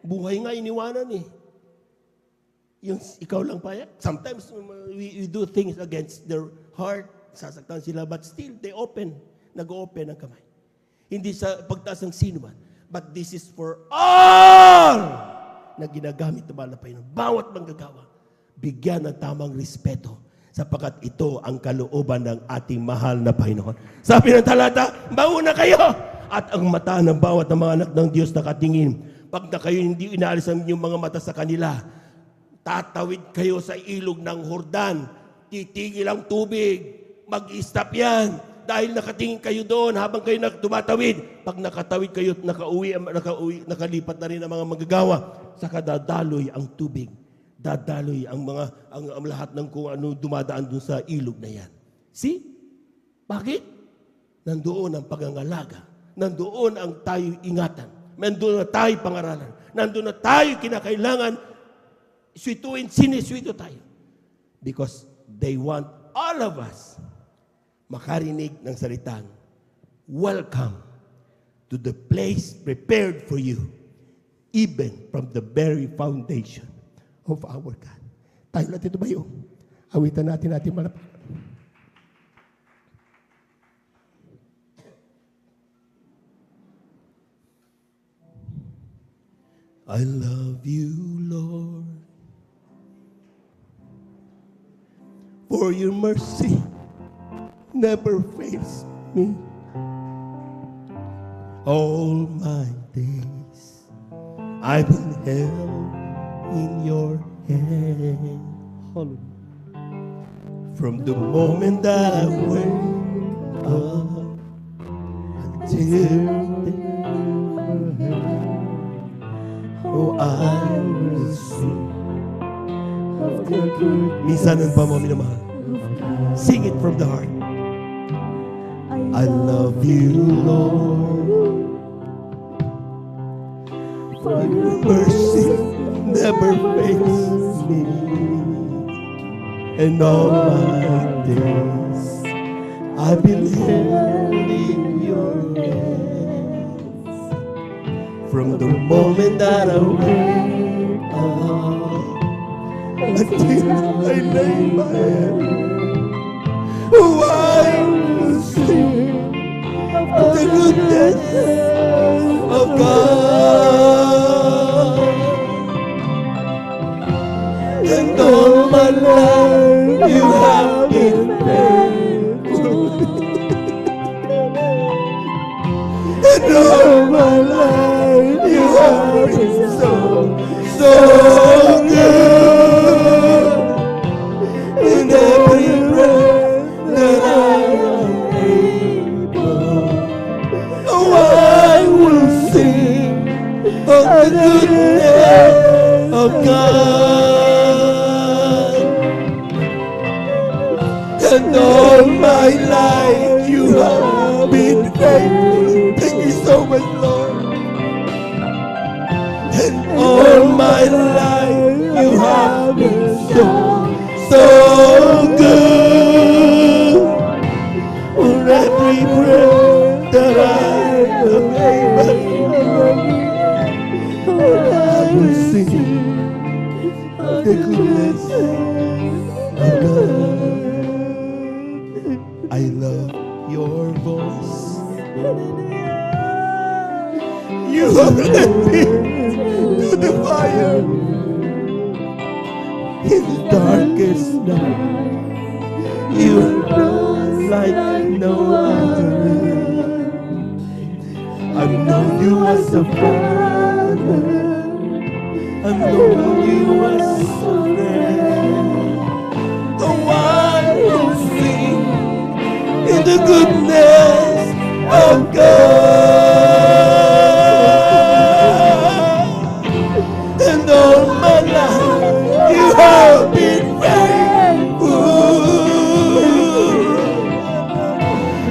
Speaker 2: Buhay nga iniwanan eh. Yung ikaw lang payag. Sometimes we do things against their heart, sasaktan sila, but still they nag-open ang kamay. Hindi sa pagtaas ng sino man, but this is for all na ginagamit ng mahal na Panginoon. Bawat manggagawa, bigyan ng tamang respeto sapagkat ito ang kalooban ng ating mahal na Panginoon. Sabi ng talata, mauna kayo at ang mata ng bawat ng mga anak ng Diyos nakatingin. Pag na kayo hindi inaalis ang inyong mga mata sa kanila, tatawid kayo sa ilog ng Jordan, titigil ang tubig. Mag-stop yan. Dahil nakatingin kayo doon habang kayo tumatawid. Pag nakatawid kayo at nakalipat na rin ang mga manggagawa, saka dadaloy ang tubig. Dadaloy ang lahat ng kung ano dumadaan doon sa ilog na yan. See? Bakit? Nandoon ang pangangalaga. Nandoon ang tayo ingatan. Nandoon na tayo pangaralan. Nandoon na tayo kinakailangan siniswito tayo. Because they want all of us makarinig ng salitang, welcome to the place prepared for you, even from the very foundation of our God. Tayo natin tumayo. Awitan natin malapit. I love you, Lord, for your mercy never fails me. All my days I've been held in your hand. From the moment that I wake up until I will sing of the good. Minsan ang pamaminamahal. Sing it from the heart. I love you, Lord, for your mercy never fails me. And all my days I've been held in your hands. From the moment that I wake up until I lay my head, I will sing of the goodness of God. And all my life you have been faithful. And all my life you have been so good. In every breath that I am able, I will sing of the goodness of God. And all my life you have been faithful. Thank you so much, Lord. And all my life you have been so good. For every breath that I am able, I will sing of the goodness of God. I love your voice. You have led me to the fire in the darkest night. You are like no other. I've known you as a father. I've known you as a friend. Oh, I will sing in the goodness of God. And all my life you have been faithful.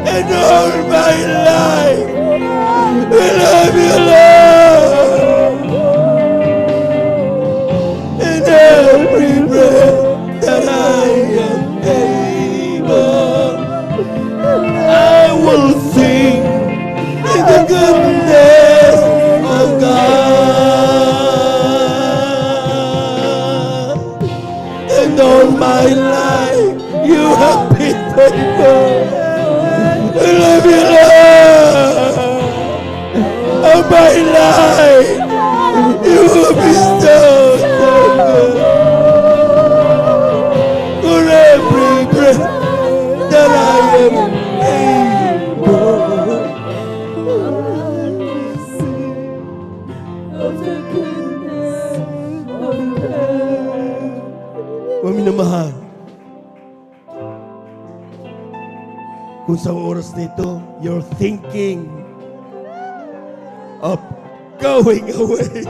Speaker 2: And all my life I love you, Lord. And every breath that I am able, I will sing in the goodness of God. And all my life you have been faithful. I love you, Lord. All my life you have been so good. For every breath that I am able, of the goodness of God. Maminamahal, Kung sa oras nito, you're thinking of going away.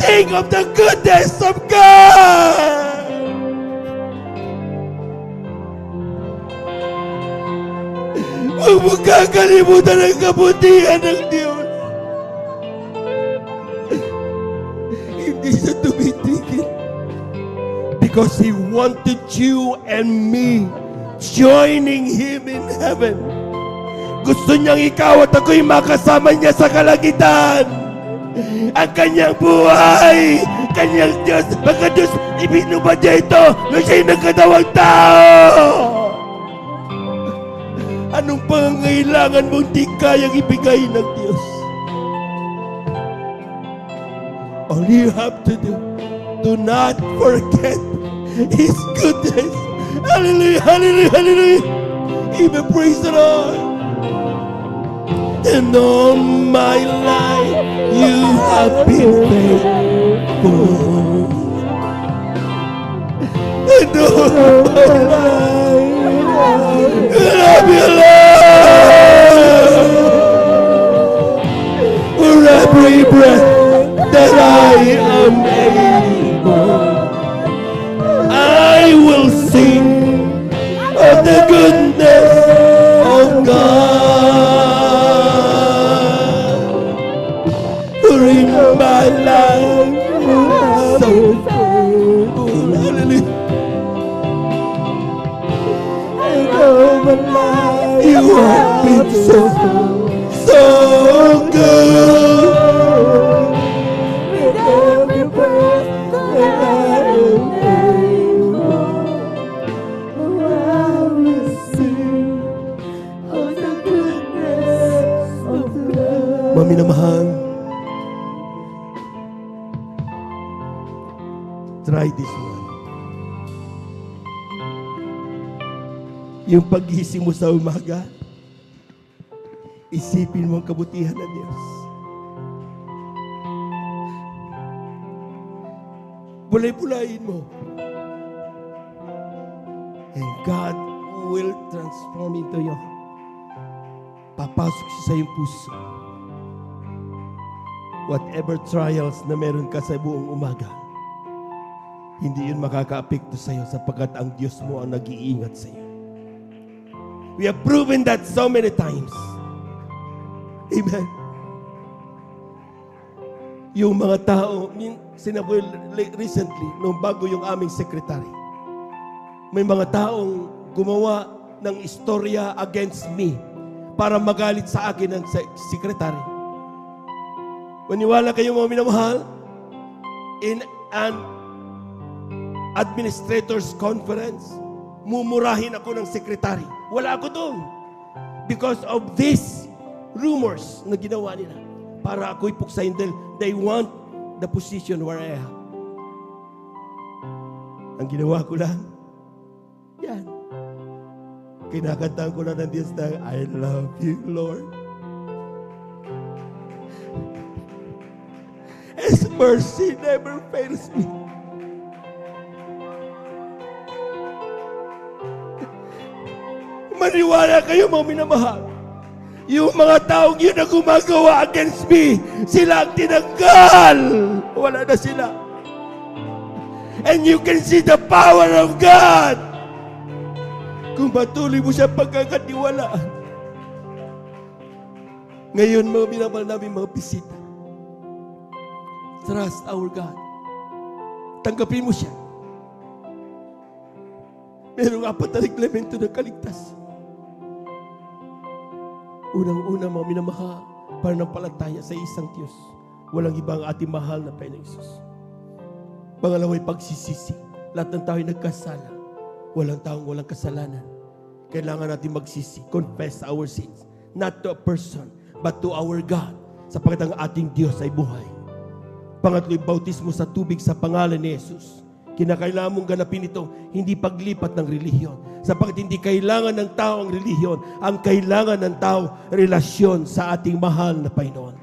Speaker 2: Think of the goodness of God. Huwag mo kakalimutan ang kabutihan ng Diyos. Hindi siya tumitigil. Because He wanted you and me joining Him in heaven. Gusto niyang ikaw at ako'y makasama niya sa kalangitan. Ang kanyang buhay, kanyang Diyos, mga Diyos, ibinubad niya ito nung siya'y nagkatawang tao. Anong pangangailangan mong di kayang ibigay ng Diyos? All you have to do not forget His goodness. Hallelujah, hallelujah, hallelujah. Even praise the Lord. And all my life you have been faithful. And all my life you love me, Lord. For every breath that I am able, I will sing of the goodness of God. For in my life you are so faithful. Hallelujah. And all my life you have been so good. With every breath that I am able, I will sing of the goodness of God. Mami na mahal, try this one. Yung paggising mo sa umaga, isipin mo ang kabutihan ng Diyos. Bulay-bulayin mo. And God will transform into you. Papasok siya sa iyong puso. Whatever trials na meron ka sa buong umaga, hindi yun makaka-apekto sa iyo sapagkat ang Diyos mo ang nag-iingat sa iyo. We have proven that so many times. Amen. Yung mga tao, sinabi recently, nung bago yung aming secretary, may mga taong gumawa ng istorya against me para magalit sa akin ng secretary. Maniwala kayo mga minamahal, in an administrators conference, mumurahin ako ng secretary. Wala ako doon. Because of these rumors na ginawa nila. Para ako'y puksain dahil they want the position where I am. Ang ginawa ko lang, yan. Kinakantahan ko lang ng Diyos na, I love you, Lord. His mercy never fails me. Maniwala kayo mga minamahal. Yung mga taong yun na gumagawa against me, sila ang tinanggal. Wala na sila. And you can see the power of God. Kung patuloy mo siya pagkakatiwalaan. Ngayon mga minamahal namin mga bisita. Trust our God. Tanggapin mo siya. Merong 4 na reglamento na kaligtas. Unang-una mga minamahal, pananampalataya sa isang Diyos. Walang ibang ating mahal na Panginoong Hesus. Pangalawa'y pagsisisi. Lahat ng tao ay nagkasala. Walang taong walang kasalanan. Kailangan natin magsisi. Confess our sins. Not to a person, but to our God. Sapagkat ang ating Diyos ay buhay. Pangatlo'y bautismo sa tubig sa pangalan ni Jesus. Kinakailangan mong ganapin ito, hindi paglipat ng relihiyon. Sapagkat hindi kailangan ng tao ang relihiyon. Ang kailangan ng tao, relasyon sa ating mahal na Panginoon.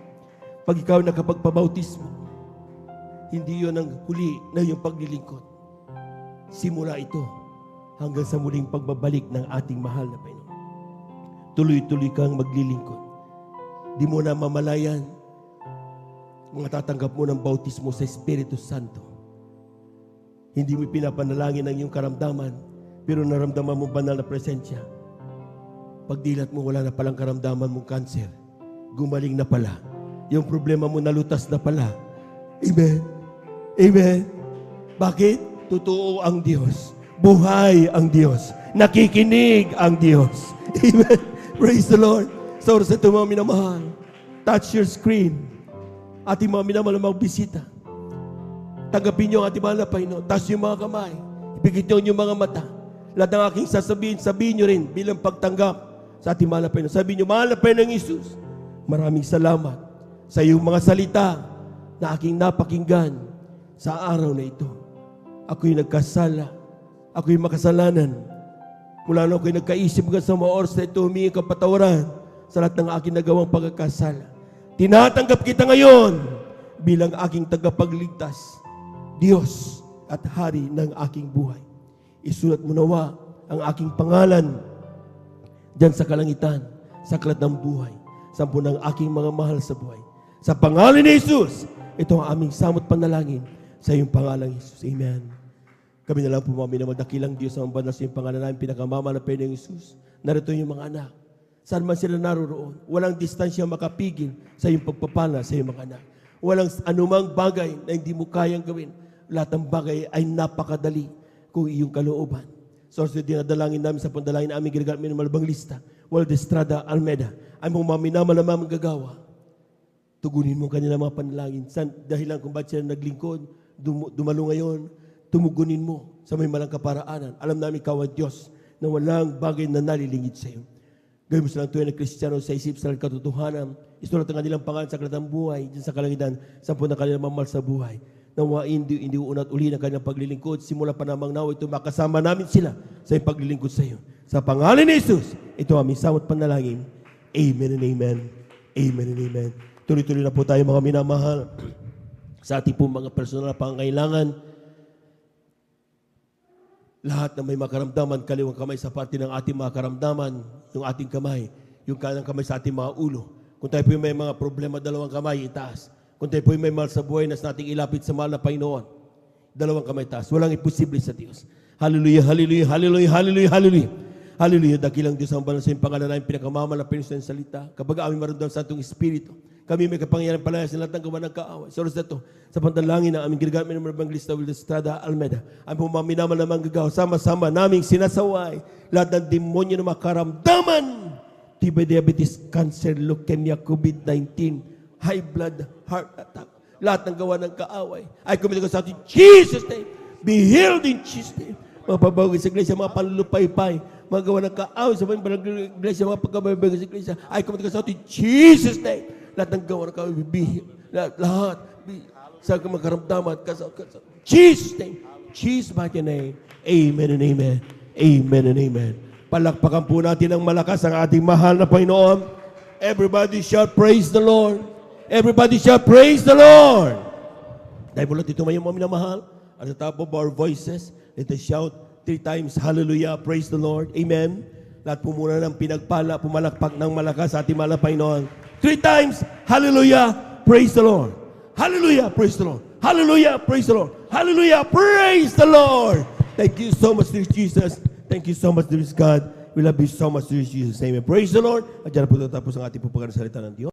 Speaker 2: Pag ikaw nakapagpabautismo, hindi yun ang huli na yung paglilingkod. Simula ito hanggang sa muling pagbabalik ng ating mahal na Panginoon. Tuloy-tuloy kang maglilingkod. Di mo na mamalayan, mga tatanggap mo ng bautismo sa Espiritu Santo. Hindi mo pinapanalangin ang iyong karamdaman, pero naramdaman mo banal na presensya. Pagdilat mo, wala na palang karamdaman mong cancer. Gumaling na pala. Yung problema mo nalutas na pala. Amen. Amen. Bakit? Totoo ang Diyos. Buhay ang Diyos. Nakikinig ang Diyos. Amen. Praise the Lord. Sa oras na ito, mga minamahal, touch your screen. Ating mga minamahal na mga bisita. Tanggapin niyo ang ating mahal na Panginoon. Taas yung mga kamay. Ipigit niyo yung mga mata. Lahat ng aking sabihin niyo rin bilang pagtanggap sa ating mahal na Panginoon. Sabihin niyo, mahal na Panginoong Isus, maraming salamat sa iyong mga salita na aking napakinggan sa araw na ito. Ako'y nagkasala. Ako'y makasalanan. Mula na ako'y nagkaisip hanggang sa mga oras na ito, humingi kapatawaran sa lahat ng aking nagawang pagkakasala. Tinatanggap kita ngayon bilang aking tagapagligtas, Diyos at Hari ng aking buhay. Isulat mo nawa ang aking pangalan diyan sa kalangitan, sa aklat ng buhay, sa ng aking mga mahal sa buhay. Sa pangalan ni Jesus, ito ang aming samot panalangin sa iyong pangalan, Jesus. Amen. Kami na lang po mga minamadakilang Diyos ang banal sa iyong pangalan namin, pinakamama na Panginoong Jesus. Narito yung mga anak. Saan man sila naroroon, walang distansya makapigil sa iyong pagpapala sa iyong mga anak. Walang anumang bagay na hindi mo kayang gawin. Lahat ng bagay ay napakadali kung iyong kalooban. So, dinadalangin namin sa pandalangin namin ginagamit ng malabang lista. Waldo Estrada Almeida, ay mga minamalamang gagawa. Tugunin mo kanila mga panalangin. Dahilan kung ba't sila naglingkod, dumalo ngayon, tumugunin mo sa may malang kaparaanan. Alam namin ikaw ang Diyos na walang bagay na nalilingid sa iyo. Gawin mo silang tuwing na Kristiyano sa isip sa katotohanan. Isulat ang kanilang pangalan sa kalatang buhay, dyan sa kalangitan, sa na kanilang mamahal sa buhay. Nawa hindi unat uli ng kanilang paglilingkod. Simula pa namang nawa ito, makasama namin sila sa paglilingkod sa iyo. Sa pangalan ni Jesus, ito ang aming samot panalangin. Amen and amen. Amen and amen. Tuloy-tuloy na po tayo mga minamahal sa ating po mga personal na pangangailangan. Lahat na may makaramdaman, kaliwang kamay sa parte ng ating mga karamdaman, yung ating kamay, yung kanang kamay sa ating mga ulo. Kung tayo po may mga problema, dalawang kamay, itaas. Kung tayo po may mahal sa buhay, nas nating ilapit sa mahal na Panginoon, dalawang kamay itaas. Walang imposible sa Diyos. Hallelujah, hallelujah, hallelujah, hallelujah, hallelujah. Hallelujah, dakilang Diyos ang banal sa iyong pangalan namin, pinakamamal na Panginoon sa salita. Kapag aming maramdaman sa atong Espiritu, kami may kapangyarihan palaya sa lahat ng gawa ng kaaway. Sa oras na ito, sa pantalangin na aming ginagamit ng Evangelista Waldo Estrada Almeida, ang pumaminaman na mga gagawa, sama-sama naming sinasaway lahat ng demonyo na makaramdaman. Tibay, diabetes, cancer, leukemia, COVID-19, high blood, heart attack, lahat ng gawa ng kaaway. I commit ko sa atin, Jesus' name, be healed in Jesus' name. Mga pabawagin sa iglesia, mga panlupaypay, mga gawa ng kaaway sa mga iglesia, mga pagkabawagin sa iglesia, I commit ko sa atin, Jesus' name. Lahat ng gawa ng kaaway, be healed. Lahat, sa mga karamdaman, Jesus' name, Jesus' mighty name. Amen and amen. Amen and amen. Palakpakan po natin ng malakas ang ating mahal na Panginoon. Everybody shout, praise the Lord. Everybody shout, praise the Lord. Dahil mula dito may mga minamahal, at the top of our voices, let us shout 3 times, hallelujah, praise the Lord. Amen. Lahat po muna ng pinagpala, pumalakpak ng malakas sa ating mahal na Panginoon. 3 times, hallelujah, praise the Lord. Hallelujah, praise the Lord. Hallelujah, praise the Lord. Hallelujah, praise the Lord. Thank you so much, dear Jesus. Thank you so much, dear God. We love you so much, dear Jesus. Amen. Praise the Lord. At dyan na po tatapos ang ating pagkakalita ng Diyos.